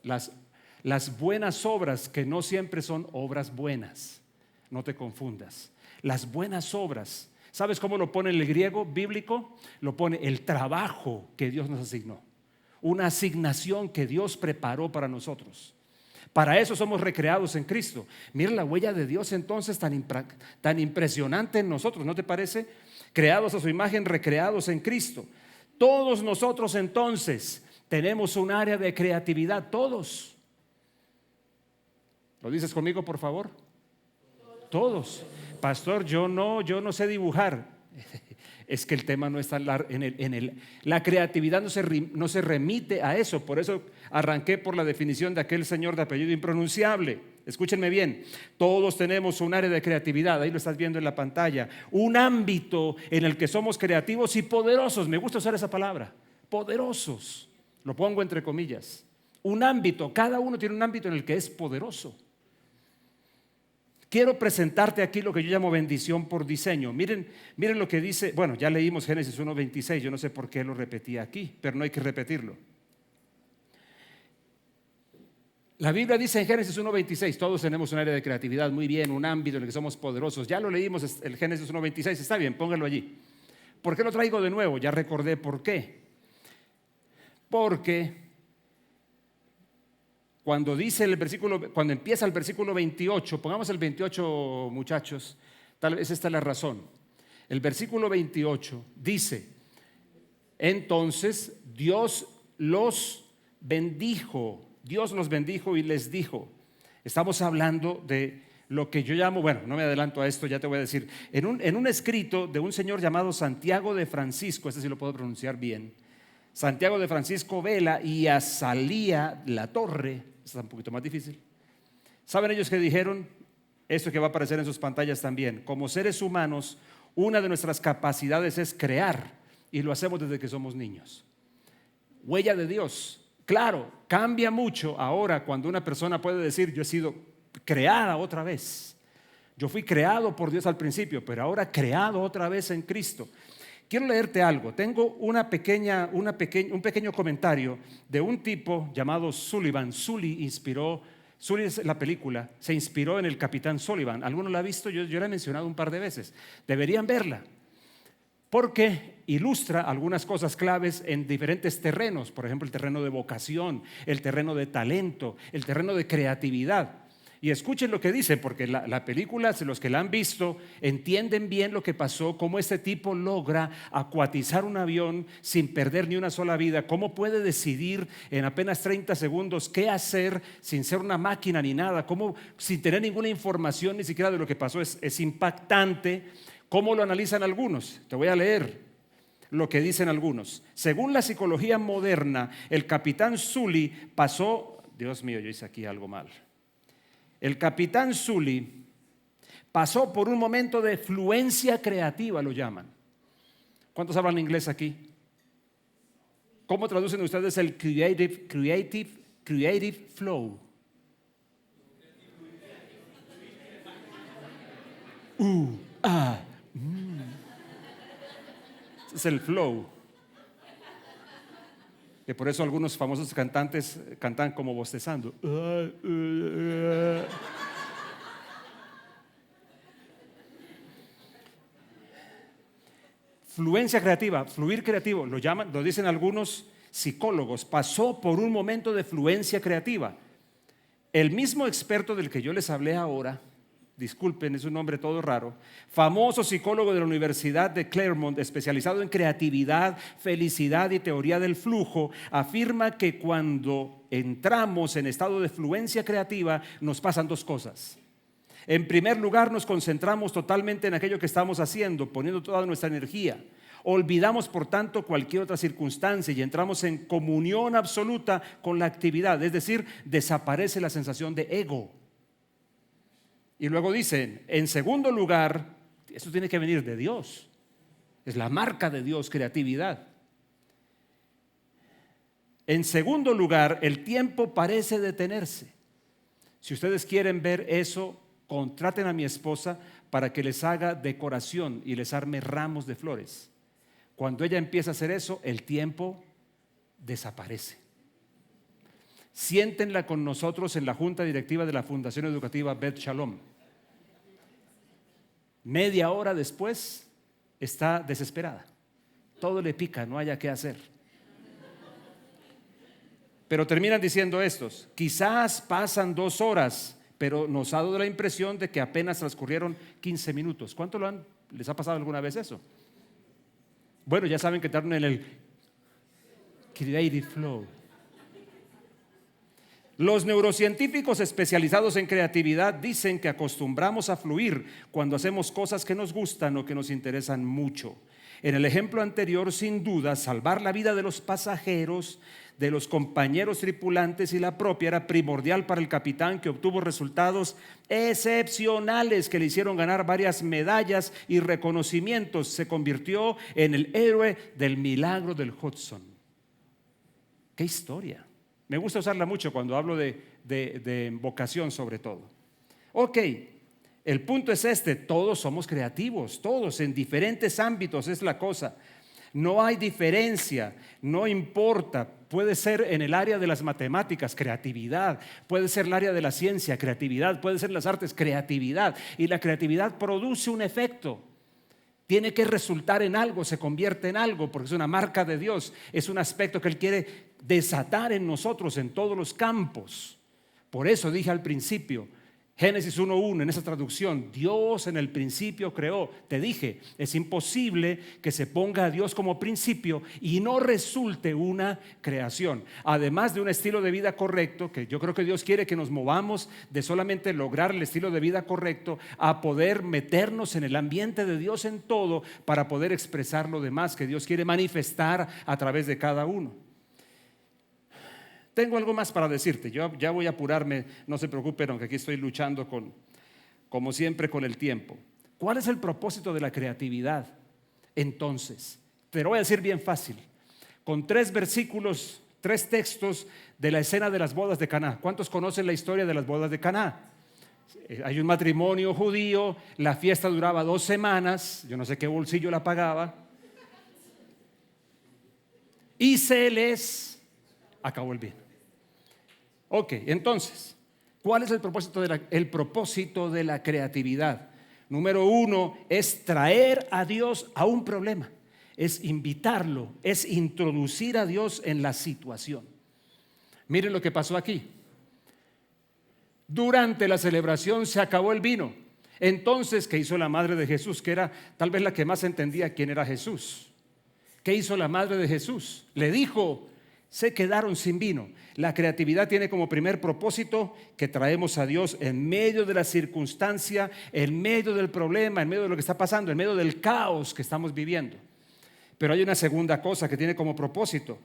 Las buenas obras, que no siempre son obras buenas, no te confundas. Las buenas obras, ¿sabes cómo lo pone en el griego bíblico? Lo pone el trabajo que Dios nos asignó, una asignación que Dios preparó para nosotros. Para eso somos recreados en Cristo. Mira la huella de Dios entonces tan impresionante en nosotros, ¿no te parece? Creados a su imagen, recreados en Cristo. Todos nosotros entonces tenemos un área de creatividad, todos. ¿Lo dices conmigo, por favor? Todos. Pastor, yo no sé dibujar. Es que el tema no está la creatividad no se remite a eso. Por eso arranqué por la definición de aquel señor de apellido impronunciable. Escúchenme bien, todos tenemos un área de creatividad, ahí lo estás viendo en la pantalla, un ámbito en el que somos creativos y poderosos. Me gusta usar esa palabra, poderosos, lo pongo entre comillas. Un ámbito, cada uno tiene un ámbito en el que es poderoso. Quiero presentarte aquí lo que yo llamo bendición por diseño. Miren lo que dice, bueno, ya leímos Génesis 1:26, yo no sé por qué lo repetí aquí, pero no hay que repetirlo. La Biblia dice en Génesis 1:26, todos tenemos un área de creatividad, muy bien, un ámbito en el que somos poderosos. Ya lo leímos, el Génesis 1:26, está bien, póngalo allí. ¿Por qué lo traigo de nuevo? Ya recordé por qué. Porque cuando empieza el versículo 28, pongamos el 28, muchachos, tal vez esta es la razón. El versículo 28 dice, entonces Dios los bendijo y les dijo. Estamos hablando de lo que yo llamo, bueno, no me adelanto a esto, ya te voy a decir, en un escrito de un señor llamado Santiago de Francisco, este sí lo puedo pronunciar bien, Santiago de Francisco Vela y Azalía La Torre, está un poquito más difícil. ¿Saben ellos qué dijeron? Esto que va a aparecer en sus pantallas también. Como seres humanos, una de nuestras capacidades es crear, y lo hacemos desde que somos niños. Huella de Dios. Claro, cambia mucho ahora cuando una persona puede decir, yo he sido creada otra vez. Yo fui creado por Dios al principio, pero ahora creado otra vez en Cristo. Quiero leerte algo. Tengo un pequeño comentario de un tipo llamado Sullivan. Sully es la película, se inspiró en el Capitán Sullivan. ¿Alguno la ha visto? Yo la he mencionado un par de veces. Deberían verla, porque ilustra algunas cosas claves en diferentes terrenos. Por ejemplo, el terreno de vocación, el terreno de talento, el terreno de creatividad. Y escuchen lo que dice, porque la película, los que la han visto, entienden bien lo que pasó, cómo este tipo logra acuatizar un avión sin perder ni una sola vida, cómo puede decidir en apenas 30 segundos qué hacer sin ser una máquina ni nada, cómo sin tener ninguna información ni siquiera de lo que pasó. Es impactante cómo lo analizan algunos. Te voy a leer lo que dicen algunos. Según la psicología moderna, el capitán Sully pasó, Dios mío, yo hice aquí algo mal. El capitán Sully pasó por un momento de fluencia creativa, lo llaman. ¿Cuántos hablan inglés aquí? ¿Cómo traducen ustedes el creative flow? Ah, ese es el flow. Que por eso algunos famosos cantantes cantan como bostezando. Fluencia creativa, fluir creativo, lo llaman, lo dicen algunos psicólogos, pasó por un momento de fluencia creativa. El mismo experto del que yo les hablé ahora, disculpen, es un nombre todo raro, famoso psicólogo de la Universidad de Claremont, especializado en creatividad, felicidad y teoría del flujo, afirma que cuando entramos en estado de fluencia creativa nos pasan dos cosas. En primer lugar, nos concentramos totalmente en aquello que estamos haciendo, poniendo toda nuestra energía. Olvidamos, por tanto, cualquier otra circunstancia y entramos en comunión absoluta con la actividad, es decir, desaparece la sensación de ego. Y luego dicen, en segundo lugar, esto tiene que venir de Dios, es la marca de Dios, creatividad. En segundo lugar, el tiempo parece detenerse. Si ustedes quieren ver eso, contraten a mi esposa para que les haga decoración y les arme ramos de flores. Cuando ella empieza a hacer eso, el tiempo desaparece. Siéntenla con nosotros en la junta directiva de la Fundación Educativa Beth Shalom. Media hora después está desesperada. Todo le pica, no haya qué hacer. Pero terminan diciendo estos: quizás pasan 2 horas, pero nos ha dado la impresión de que apenas transcurrieron 15 minutos. ¿Cuánto les ha pasado alguna vez eso? Bueno, ya saben que están en el creative flow. Los neurocientíficos especializados en creatividad dicen que acostumbramos a fluir cuando hacemos cosas que nos gustan o que nos interesan mucho. En el ejemplo anterior, sin duda, salvar la vida de los pasajeros, de los compañeros tripulantes y la propia era primordial para el capitán, que obtuvo resultados excepcionales que le hicieron ganar varias medallas y reconocimientos. Se convirtió en el héroe del milagro del Hudson. ¡Qué historia! Me gusta usarla mucho cuando hablo de vocación, sobre todo. Ok, el punto es este: todos somos creativos, todos en diferentes ámbitos es la cosa. No hay diferencia, no importa. Puede ser en el área de las matemáticas, creatividad. Puede ser el área de la ciencia, creatividad. Puede ser las artes, creatividad. Y la creatividad produce un efecto. Tiene que resultar en algo, se convierte en algo, porque es una marca de Dios. Es un aspecto que Él quiere desatar en nosotros en todos los campos. Por eso dije al principio, Génesis 1:1, en esa traducción, Dios en el principio creó. Te dije, es imposible que se ponga a Dios como principio y no resulte una creación. Además de un estilo de vida correcto, que yo creo que Dios quiere que nos movamos de solamente lograr el estilo de vida correcto a poder meternos en el ambiente de Dios en todo para poder expresar lo demás que Dios quiere manifestar a través de cada uno. Tengo algo más para decirte, yo ya voy a apurarme, no se preocupen, aunque aquí estoy luchando como siempre con el tiempo. ¿Cuál es el propósito de la creatividad? Entonces, te lo voy a decir bien fácil, con 3 versículos, 3 textos de la escena de las bodas de Caná. ¿Cuántos conocen la historia de las bodas de Caná? Hay un matrimonio judío, la fiesta duraba 2 semanas, yo no sé qué bolsillo la pagaba, y se les acabó el vino. Ok, entonces, ¿cuál es el propósito de la creatividad? Número 1 es traer a Dios a un problema, es invitarlo, es introducir a Dios en la situación. Miren lo que pasó aquí. Durante la celebración se acabó el vino. Entonces, ¿qué hizo la madre de Jesús? Que era tal vez la que más entendía quién era Jesús. ¿Qué hizo la madre de Jesús? Le dijo: se quedaron sin vino. La creatividad tiene como primer propósito que traemos a Dios en medio de la circunstancia, en medio del problema, en medio de lo que está pasando, en medio del caos que estamos viviendo. Pero hay una segunda cosa que tiene como propósito.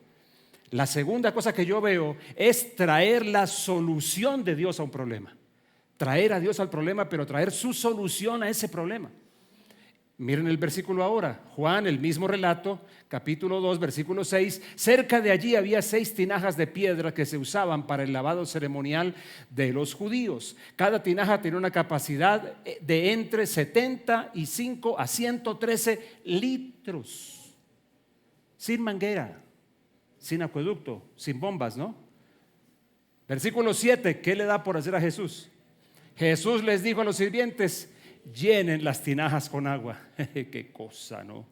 La segunda cosa que yo veo es traer la solución de Dios a un problema. Traer a Dios al problema, pero traer su solución a ese problema. Miren el versículo ahora, Juan, el mismo relato, capítulo 2, versículo 6. Cerca de allí había 6 tinajas de piedra que se usaban para el lavado ceremonial de los judíos. Cada tinaja tenía una capacidad de entre 75 a 113 litros. Sin manguera, sin acueducto, sin bombas, ¿no? Versículo 7, ¿qué le da por hacer a Jesús? Jesús les dijo a los sirvientes: llenen las tinajas con agua. Qué cosa, ¿no?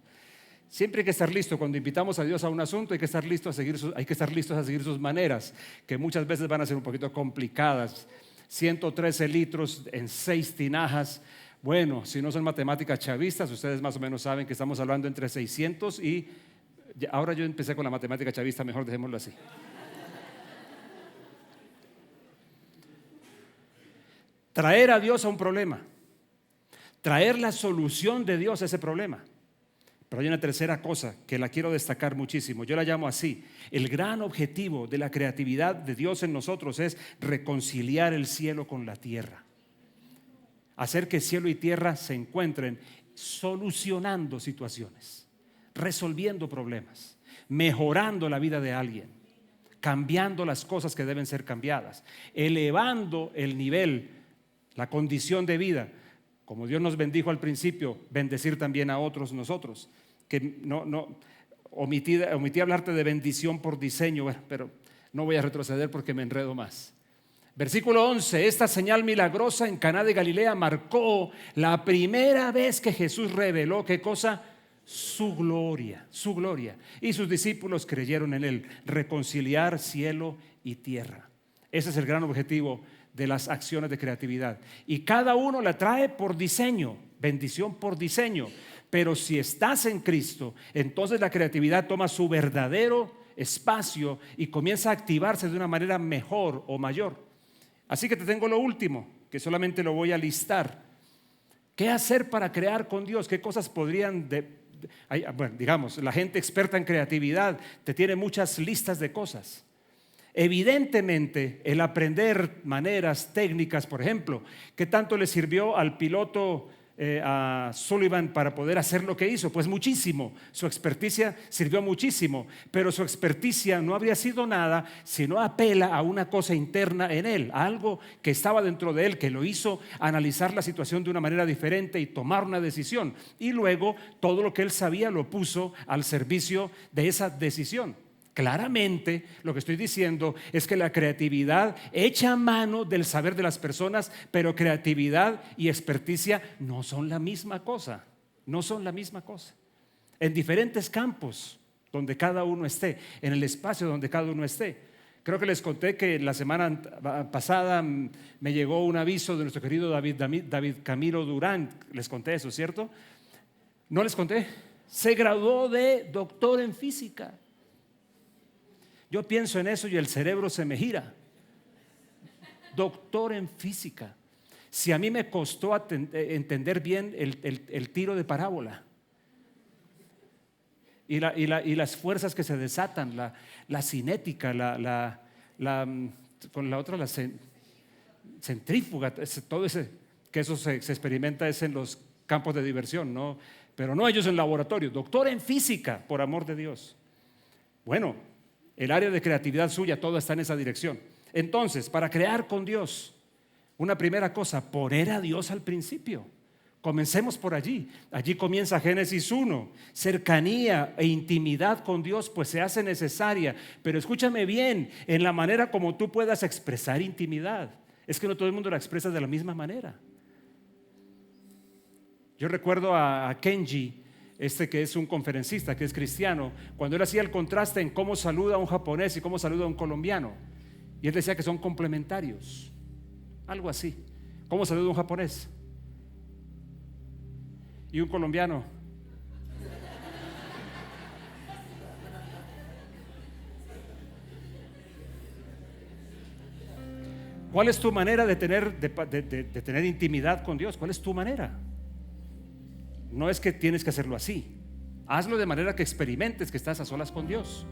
Siempre hay que estar listo. Cuando invitamos a Dios a un asunto, hay que estar listos a seguir sus maneras, que muchas veces van a ser un poquito complicadas. 113 litros en 6 tinajas. Bueno, si no son matemáticas chavistas, ustedes más o menos saben que estamos hablando entre 600 y... Ahora yo empecé con la matemática chavista, mejor dejémoslo así. Traer a Dios a un problema, traer la solución de Dios a ese problema. Pero hay una tercera cosa que la quiero destacar muchísimo. Yo la llamo así: el gran objetivo de la creatividad de Dios en nosotros es reconciliar el cielo con la tierra, hacer que cielo y tierra se encuentren solucionando situaciones, resolviendo problemas, mejorando la vida de alguien, cambiando las cosas que deben ser cambiadas, elevando el nivel, la condición de vida. Como Dios nos bendijo al principio, bendecir también a otros nosotros. Que omití hablarte de bendición por diseño, bueno, pero no voy a retroceder porque me enredo más. Versículo 11, esta señal milagrosa en Caná de Galilea marcó la primera vez que Jesús reveló, ¿qué cosa? Su gloria, su gloria. Y sus discípulos creyeron en él, reconciliar cielo y tierra. Ese es el gran objetivo de las acciones de creatividad, y cada uno la trae por diseño, bendición por diseño. Pero si estás en Cristo, entonces la creatividad toma su verdadero espacio y comienza a activarse de una manera mejor o mayor. Así que te tengo lo último, que solamente lo voy a listar. ¿Qué hacer para crear con Dios? ¿Qué cosas podrían bueno, digamos, la gente experta en creatividad te tiene muchas listas de cosas. Evidentemente, el aprender maneras, técnicas, por ejemplo, ¿qué tanto le sirvió al piloto a Sullivan para poder hacer lo que hizo? Pues muchísimo. Su experticia sirvió muchísimo, pero su experticia no habría sido nada si no apela a una cosa interna en él, a algo que estaba dentro de él, que lo hizo analizar la situación de una manera diferente y tomar una decisión. Y luego todo lo que él sabía lo puso al servicio de esa decisión. Claramente lo que estoy diciendo es que la creatividad echa mano del saber de las personas, pero creatividad y experticia no son la misma cosa, no son la misma cosa. En diferentes campos donde cada uno esté, en el espacio donde cada uno esté. Creo que les conté que la semana pasada me llegó un aviso de nuestro querido David Camilo Durán. Les conté eso, ¿cierto? No les conté. Se graduó de doctor en física. Yo pienso en eso y el cerebro se me gira. Doctor en física. Si a mí me costó entender bien el tiro de parábola y las fuerzas que se desatan, la cinética, con la otra la centrífuga, todo ese, que eso se experimenta es en los campos de diversión, ¿no? Pero no ellos en laboratorio. Doctor en física, por amor de Dios. Bueno, el área de creatividad suya, todo está en esa dirección. Entonces, para crear con Dios, una primera cosa, poner a Dios al principio. Comencemos por allí. Allí comienza Génesis 1. Cercanía e intimidad con Dios pues se hace necesaria. Pero escúchame bien, en la manera como tú puedas expresar intimidad. Es que no todo el mundo la expresa de la misma manera. Yo recuerdo a Kenji, que es un conferencista, que es cristiano, cuando él hacía el contraste en cómo saluda a un japonés y cómo saluda a un colombiano. Y él decía que son complementarios. Algo así. ¿Cómo saluda a un japonés? Y un colombiano. ¿Cuál es tu manera de tener intimidad con Dios? ¿Cuál es tu manera? No es que tienes que hacerlo así. Hazlo de manera que experimentes que estás a solas con Dios.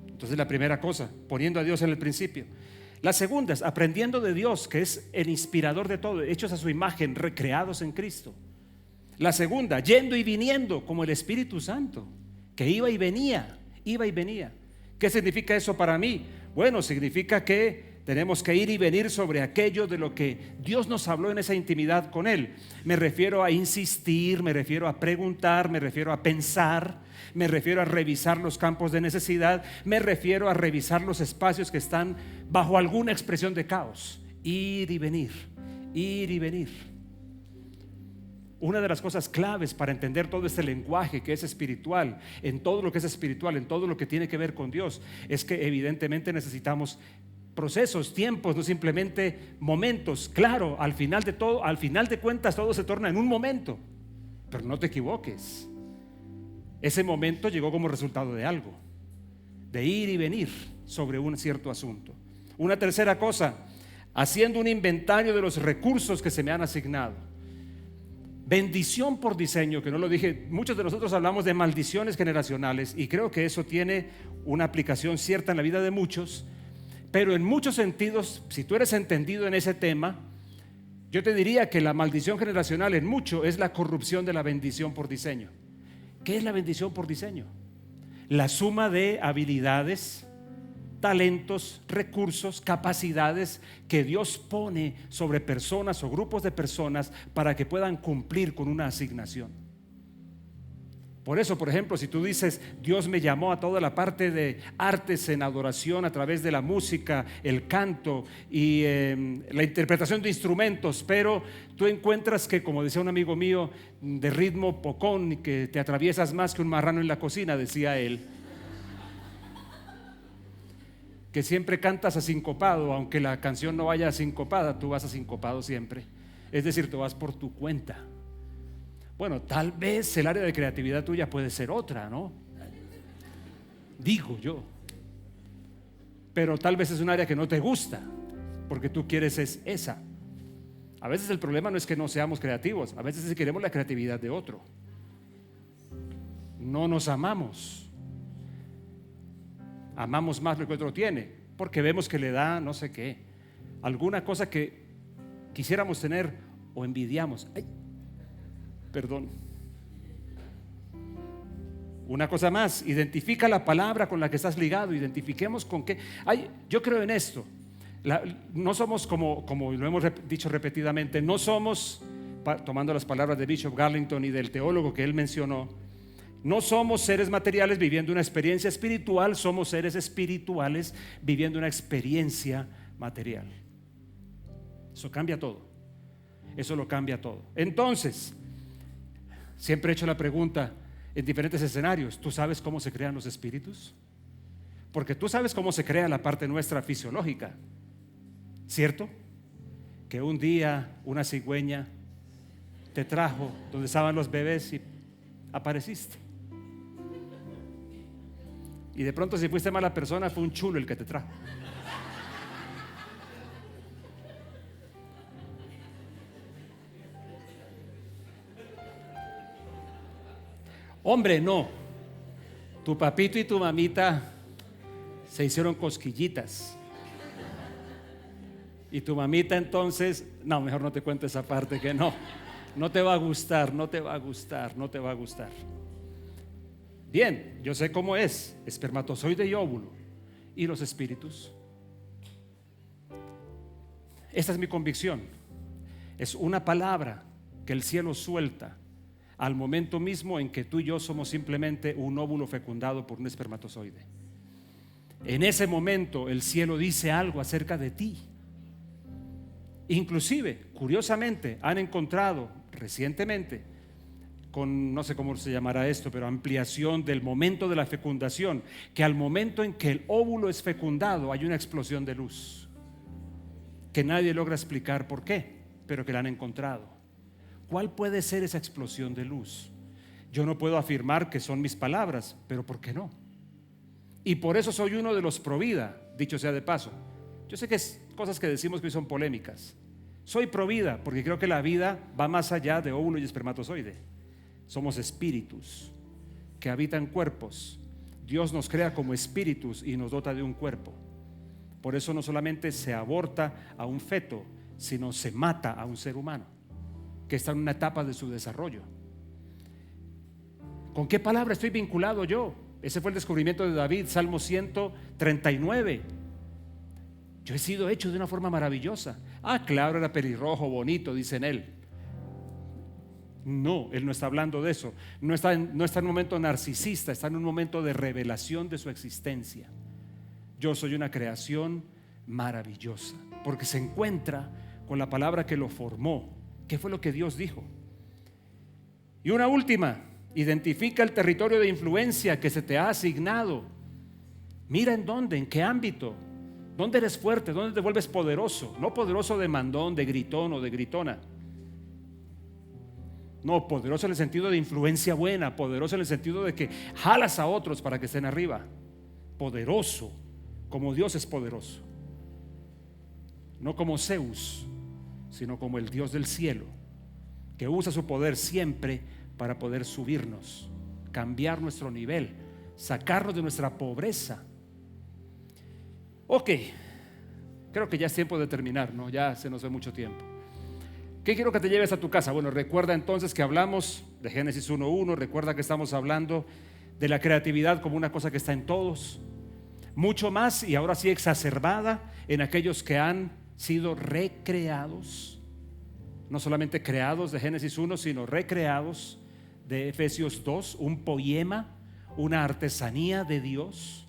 Entonces la primera cosa, poniendo a Dios en el principio. La segunda es aprendiendo de Dios, que es el inspirador de todo, hechos a su imagen, recreados en Cristo. La segunda, yendo y viniendo como el Espíritu Santo, que iba y venía, iba y venía. ¿Qué significa eso para mí? Bueno, significa que tenemos que ir y venir sobre aquello de lo que Dios nos habló en esa intimidad con Él. Me refiero a insistir, me refiero a preguntar, me refiero a pensar, me refiero a revisar los campos de necesidad, me refiero a revisar los espacios que están bajo alguna expresión de caos. Ir y venir, ir y venir. Una de las cosas claves para entender todo este lenguaje que es espiritual, en todo lo que es espiritual, en todo lo que tiene que ver con Dios, es que evidentemente necesitamos procesos, tiempos, no simplemente momentos. Claro, al final de todo, al final de cuentas, todo se torna en un momento, pero no te equivoques. Ese momento llegó como resultado de algo, de ir y venir sobre un cierto asunto. Una tercera cosa, haciendo un inventario de los recursos que se me han asignado. Bendición por diseño, que no lo dije. Muchos de nosotros hablamos de maldiciones generacionales y creo que eso tiene una aplicación cierta en la vida de muchos, pero en muchos sentidos, si tú eres entendido en ese tema, yo te diría que la maldición generacional en mucho es la corrupción de la bendición por diseño. ¿Qué es la bendición por diseño? La suma de habilidades, talentos, recursos, capacidades que Dios pone sobre personas o grupos de personas para que puedan cumplir con una asignación. Por eso, por ejemplo, si tú dices, Dios me llamó a toda la parte de artes en adoración a través de la música, el canto y la interpretación de instrumentos, pero tú encuentras que, como decía un amigo mío, de ritmo pocón y que te atraviesas más que un marrano en la cocina, decía él, que siempre cantas asincopado, aunque la canción no vaya asincopada, tú vas asincopado siempre. Es decir, tú vas por tu cuenta. Bueno, tal vez el área de creatividad tuya puede ser otra, ¿no? Digo yo. Pero tal vez es un área que no te gusta, porque tú quieres es esa. A veces el problema no es que no seamos creativos, a veces es que queremos la creatividad de otro. No nos amamos. Amamos más lo que otro tiene, porque vemos que le da no sé qué, alguna cosa que quisiéramos tener o envidiamos. Ay, perdón. Una cosa más, identifica la palabra con la que estás ligado, identifiquemos con qué. Yo creo en esto. No somos como lo hemos dicho repetidamente, no somos, tomando las palabras de Bishop Garlington y del teólogo que él mencionó, no somos seres materiales viviendo una experiencia espiritual, somos seres espirituales viviendo una experiencia material. Eso cambia todo. Eso lo cambia todo. Entonces, siempre he hecho la pregunta en diferentes escenarios, ¿tú sabes cómo se crean los espíritus? Porque tú sabes cómo se crea la parte nuestra fisiológica, ¿cierto? Que un día una cigüeña te trajo donde estaban los bebés y apareciste. Y de pronto, si fuiste mala persona, fue un chulo el que te trajo. Hombre, no. Tu papito y tu mamita se hicieron cosquillitas. Y tu mamita entonces, no, mejor no te cuento esa parte, que no. No te va a gustar, no te va a gustar, no te va a gustar. Bien, yo sé cómo es, espermatozoide y óvulo. ¿Y los espíritus? Esta es mi convicción. Es una palabra que el cielo suelta al momento mismo en que tú y yo somos simplemente un óvulo fecundado por un espermatozoide. En ese momento el cielo dice algo acerca de ti. Inclusive, curiosamente, han encontrado recientemente, con no sé cómo se llamará esto, pero ampliación del momento de la fecundación, que al momento en que el óvulo es fecundado hay una explosión de luz que nadie logra explicar por qué, pero que la han encontrado. ¿Cuál puede ser esa explosión de luz? Yo no puedo afirmar que son mis palabras, pero ¿por qué no? Y por eso soy uno de los pro vida, dicho sea de paso. Yo sé que es cosas que decimos que hoy son polémicas. Soy pro vida porque creo que la vida va más allá de óvulo y espermatozoide. Somos espíritus que habitan cuerpos. Dios nos crea como espíritus y nos dota de un cuerpo. Por eso no solamente se aborta a un feto, sino se mata a un ser humano que está en una etapa de su desarrollo. ¿Con qué palabra estoy vinculado yo? Ese fue el descubrimiento de David, Salmo 139. Yo he sido hecho de una forma maravillosa. Ah, claro, era pelirrojo, bonito, dice en él. No, él no está hablando de eso. No está en un momento narcisista, está en un momento de revelación de su existencia. Yo soy una creación maravillosa, porque se encuentra con la palabra que lo formó. ¿Qué fue lo que Dios dijo? Y una última, identifica el territorio de influencia que se te ha asignado. Mira en dónde, en qué ámbito, dónde eres fuerte, dónde te vuelves poderoso. No poderoso de mandón, de gritón o de gritona. No, poderoso en el sentido de influencia buena, poderoso en el sentido de que jalas a otros para que estén arriba. Poderoso, como Dios es poderoso. No como Zeus, sino como el Dios del cielo, que usa su poder siempre para poder subirnos, cambiar nuestro nivel, sacarnos de nuestra pobreza. Ok, creo que ya es tiempo de terminar, ¿no? Ya se nos ve mucho tiempo. ¿Qué quiero que te lleves a tu casa? Bueno, recuerda entonces que hablamos de Génesis 1:1, recuerda que estamos hablando de la creatividad como una cosa que está en todos, mucho más y ahora sí exacerbada en aquellos que han sido recreados, no solamente creados de Génesis 1, sino recreados de Efesios 2, un poema, una artesanía de Dios,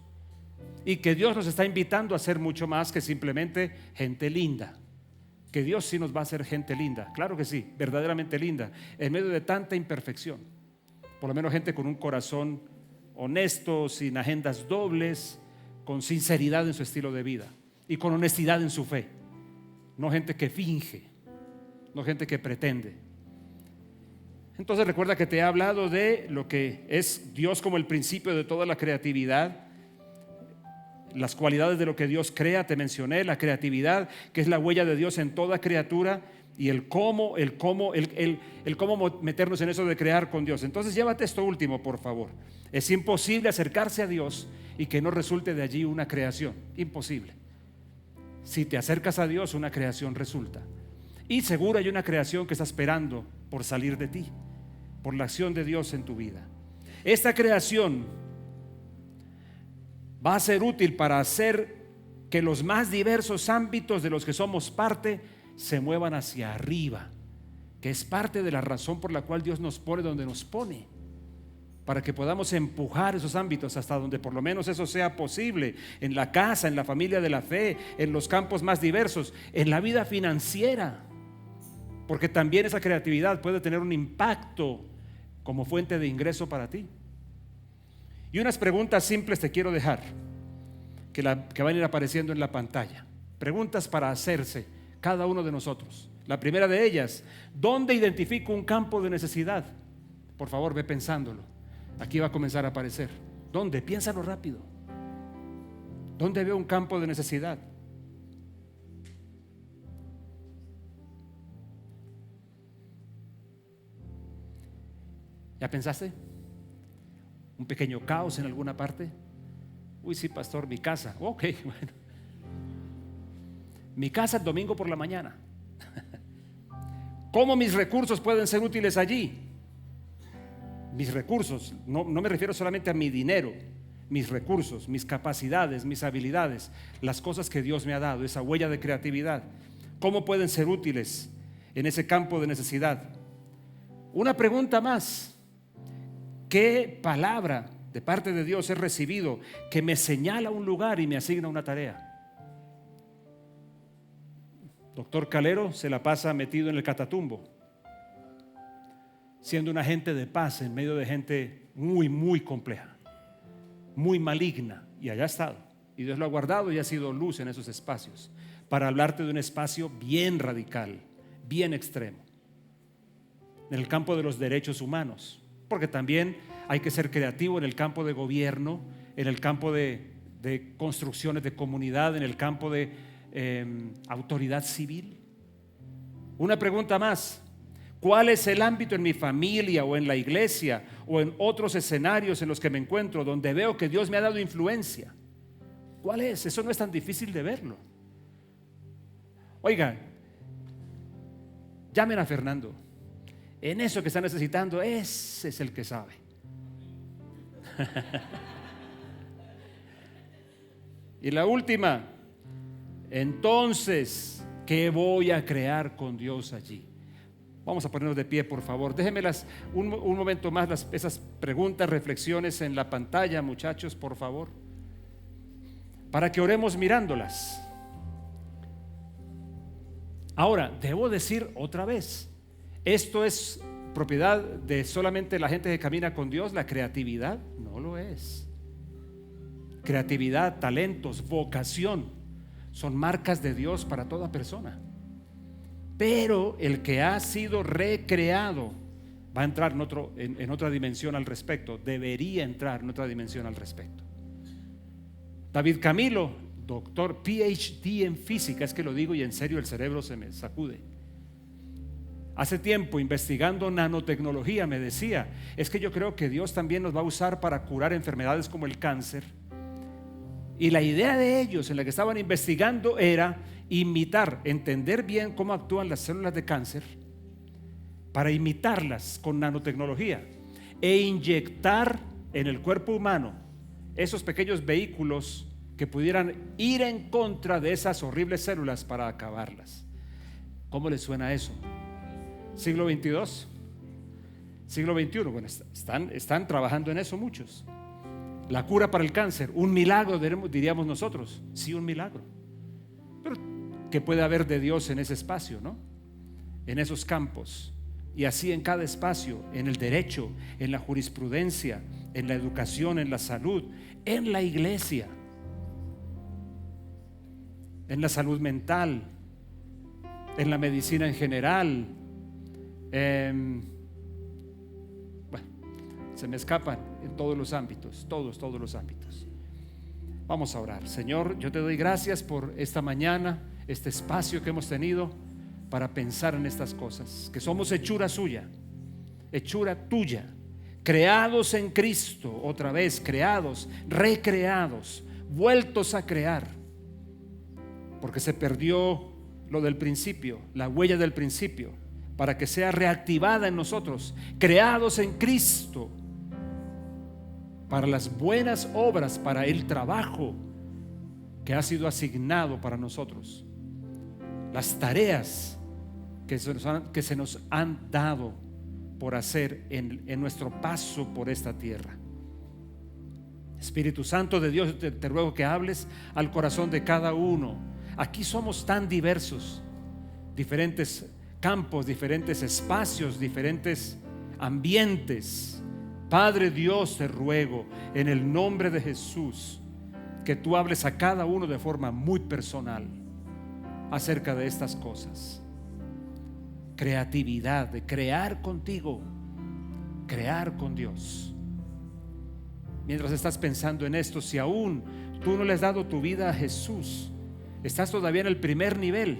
y que Dios nos está invitando a ser mucho más que simplemente gente linda. Que Dios sí nos va a hacer gente linda, claro que sí, verdaderamente linda, en medio de tanta imperfección. Por lo menos gente con un corazón honesto, sin agendas dobles, con sinceridad en su estilo de vida y con honestidad en su fe. No gente que finge, no gente que pretende. Entonces recuerda que te he hablado de lo que es Dios como el principio de toda la creatividad, las cualidades de lo que Dios crea. Te mencioné la creatividad, que es la huella de Dios en toda criatura, y el cómo meternos en eso de crear con Dios. Entonces llévate esto último, por favor. Es imposible acercarse a Dios y que no resulte de allí una creación. Imposible. Si te acercas a Dios, una creación resulta. Y seguro hay una creación que está esperando por salir de ti, por la acción de Dios en tu vida. Esta creación va a ser útil para hacer que los más diversos ámbitos de los que somos parte se muevan hacia arriba, que es parte de la razón por la cual Dios nos pone donde nos pone, para que podamos empujar esos ámbitos hasta donde por lo menos eso sea posible, en la casa, en la familia de la fe, en los campos más diversos, en la vida financiera, porque también esa creatividad puede tener un impacto como fuente de ingreso para ti. Y unas preguntas simples te quiero dejar, que van a ir apareciendo en la pantalla. Preguntas para hacerse cada uno de nosotros. La primera de ellas: ¿dónde identifico un campo de necesidad? Por favor, ve pensándolo. Aquí va a comenzar a aparecer. ¿Dónde? Piénsalo rápido. ¿Dónde veo un campo de necesidad? ¿Ya pensaste? ¿Un pequeño caos en alguna parte? Uy, sí, pastor, mi casa. Ok, bueno. Mi casa el domingo por la mañana. ¿Cómo mis recursos pueden ser útiles allí? Mis recursos, no me refiero solamente a mi dinero, mis recursos, mis capacidades, mis habilidades, las cosas que Dios me ha dado, esa huella de creatividad. ¿Cómo pueden ser útiles en ese campo de necesidad? Una pregunta más: ¿qué palabra de parte de Dios he recibido que me señala un lugar y me asigna una tarea? Doctor Calero se la pasa metido en el Catatumbo, siendo un agente de paz en medio de gente muy, muy compleja, muy maligna, y allá ha estado, y Dios lo ha guardado y ha sido luz en esos espacios, para hablarte de un espacio bien radical, bien extremo, en el campo de los derechos humanos, porque también hay que ser creativo en el campo de gobierno, en el campo de construcciones de comunidad, en el campo de autoridad civil. Una pregunta más: ¿cuál es el ámbito en mi familia o en la iglesia o en otros escenarios en los que me encuentro donde veo que Dios me ha dado influencia? ¿Cuál es? Eso no es tan difícil de verlo. Oigan, llamen a Fernando. En eso que está necesitando, ese es el que sabe. Y la última, entonces, ¿qué voy a crear con Dios allí? Vamos a ponernos de pie, por favor. Déjenme un momento más esas preguntas, reflexiones en la pantalla, muchachos, por favor, para que oremos mirándolas. Ahora, debo decir otra vez, ¿esto es propiedad de solamente la gente que camina con Dios? La creatividad no lo es. Creatividad, talentos, vocación son marcas de Dios para toda persona. Pero el que ha sido recreado va a entrar en otra dimensión al respecto. Debería entrar en otra dimensión al respecto. David Camilo, doctor PhD en física, es que lo digo y en serio el cerebro se me sacude. Hace tiempo, investigando nanotecnología, me decía, es que yo creo que Dios también nos va a usar para curar enfermedades como el cáncer. Y la idea de ellos en la que estaban investigando era imitar, entender bien cómo actúan las células de cáncer, para imitarlas con nanotecnología e inyectar en el cuerpo humano esos pequeños vehículos que pudieran ir en contra de esas horribles células para acabarlas. ¿Cómo les suena eso? ¿Siglo XXII? ¿Siglo XXI? Bueno, están trabajando en eso muchos. La cura para el cáncer, un milagro diríamos nosotros. Sí, un milagro. Pero ¿qué puede haber de Dios en ese espacio, no? En esos campos. Y así en cada espacio, en el derecho, en la jurisprudencia, en la educación, en la salud, en la iglesia, en la salud mental, en la medicina en general. Bueno, se me escapan en todos los ámbitos, todos los ámbitos. Vamos a orar. Señor, yo te doy gracias por esta mañana, este espacio que hemos tenido para pensar en estas cosas, que somos hechura suya, hechura tuya, creados en Cristo, otra vez creados, recreados, vueltos a crear, porque se perdió lo del principio, la huella del principio, para que sea reactivada en nosotros, creados en Cristo, para las buenas obras, para el trabajo que ha sido asignado para nosotros, las tareas que se nos han dado por hacer en nuestro paso por esta tierra. Espíritu Santo de Dios, te ruego que hables al corazón de cada uno. Aquí somos tan diversos, diferentes campos, diferentes espacios, diferentes ambientes. Padre Dios, te ruego en el nombre de Jesús que tú hables a cada uno de forma muy personal acerca de estas cosas. Creatividad, de crear contigo, crear con Dios. Mientras estás pensando en esto, si aún tú no le has dado tu vida a Jesús, estás todavía en el primer nivel,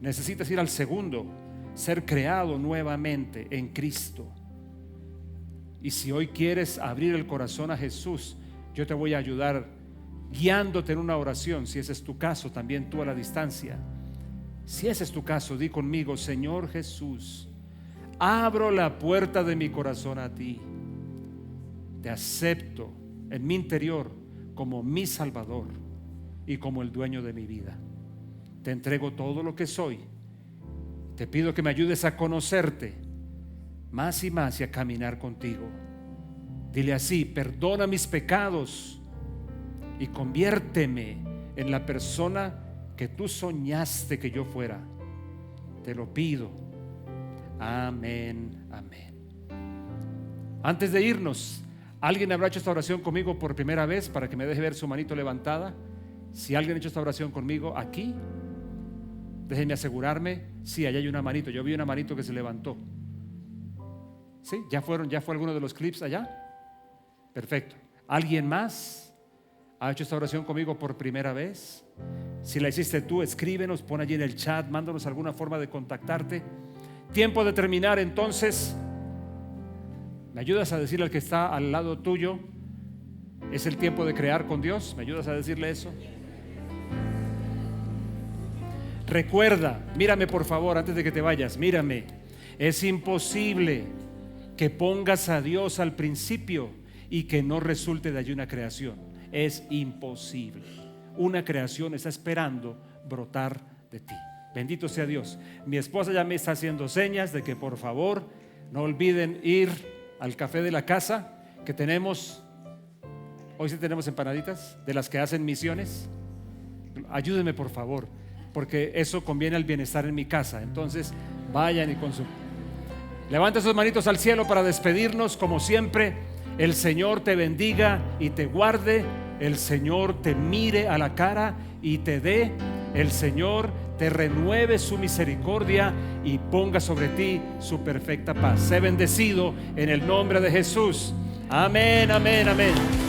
necesitas ir al segundo, ser creado nuevamente en Cristo. Y si hoy quieres abrir el corazón a Jesús, yo te voy a ayudar guiándote en una oración. Si ese es tu caso, también tú a la distancia. Si ese es tu caso, di conmigo: Señor Jesús, abro la puerta de mi corazón a ti. Te acepto en mi interior como mi Salvador y como el dueño de mi vida. Te entrego todo lo que soy. Te pido que me ayudes a conocerte más y más y a caminar contigo. Dile así: perdona mis pecados y conviérteme en la persona que tú soñaste que yo fuera. Te lo pido. Amén, amén. Antes de irnos, ¿alguien habrá hecho esta oración conmigo por primera vez? Para que me deje ver su manito levantada. Si alguien ha hecho esta oración conmigo aquí, déjenme asegurarme. Sí, allá hay una manito. Yo vi una manito que se levantó. ¿Sí? ¿Ya fue alguno de los clips allá? Perfecto. ¿Alguien más ha hecho esta oración conmigo por primera vez? Si la hiciste tú, escríbenos, pon allí en el chat, mándanos alguna forma de contactarte. Tiempo de terminar, entonces. ¿Me ayudas a decirle al que está al lado tuyo: es el tiempo de crear con Dios? ¿Me ayudas a decirle eso? Recuerda, mírame por favor antes de que te vayas, mírame. Es imposible que pongas a Dios al principio y que no resulte de allí una creación. Es imposible. Una creación está esperando brotar de ti. Bendito sea Dios. Mi esposa ya me está haciendo señas de que por favor no olviden ir al café de la casa que tenemos. Hoy sí tenemos empanaditas de las que hacen misiones. Ayúdenme por favor, porque eso conviene al bienestar en mi casa. Entonces vayan y consuman. Levanta sus manitos al cielo para despedirnos. Como siempre, el Señor te bendiga y te guarde. El Señor te mire a la cara y te dé. El Señor te renueve su misericordia y ponga sobre ti su perfecta paz. Sé bendecido en el nombre de Jesús. Amén, amén, amén.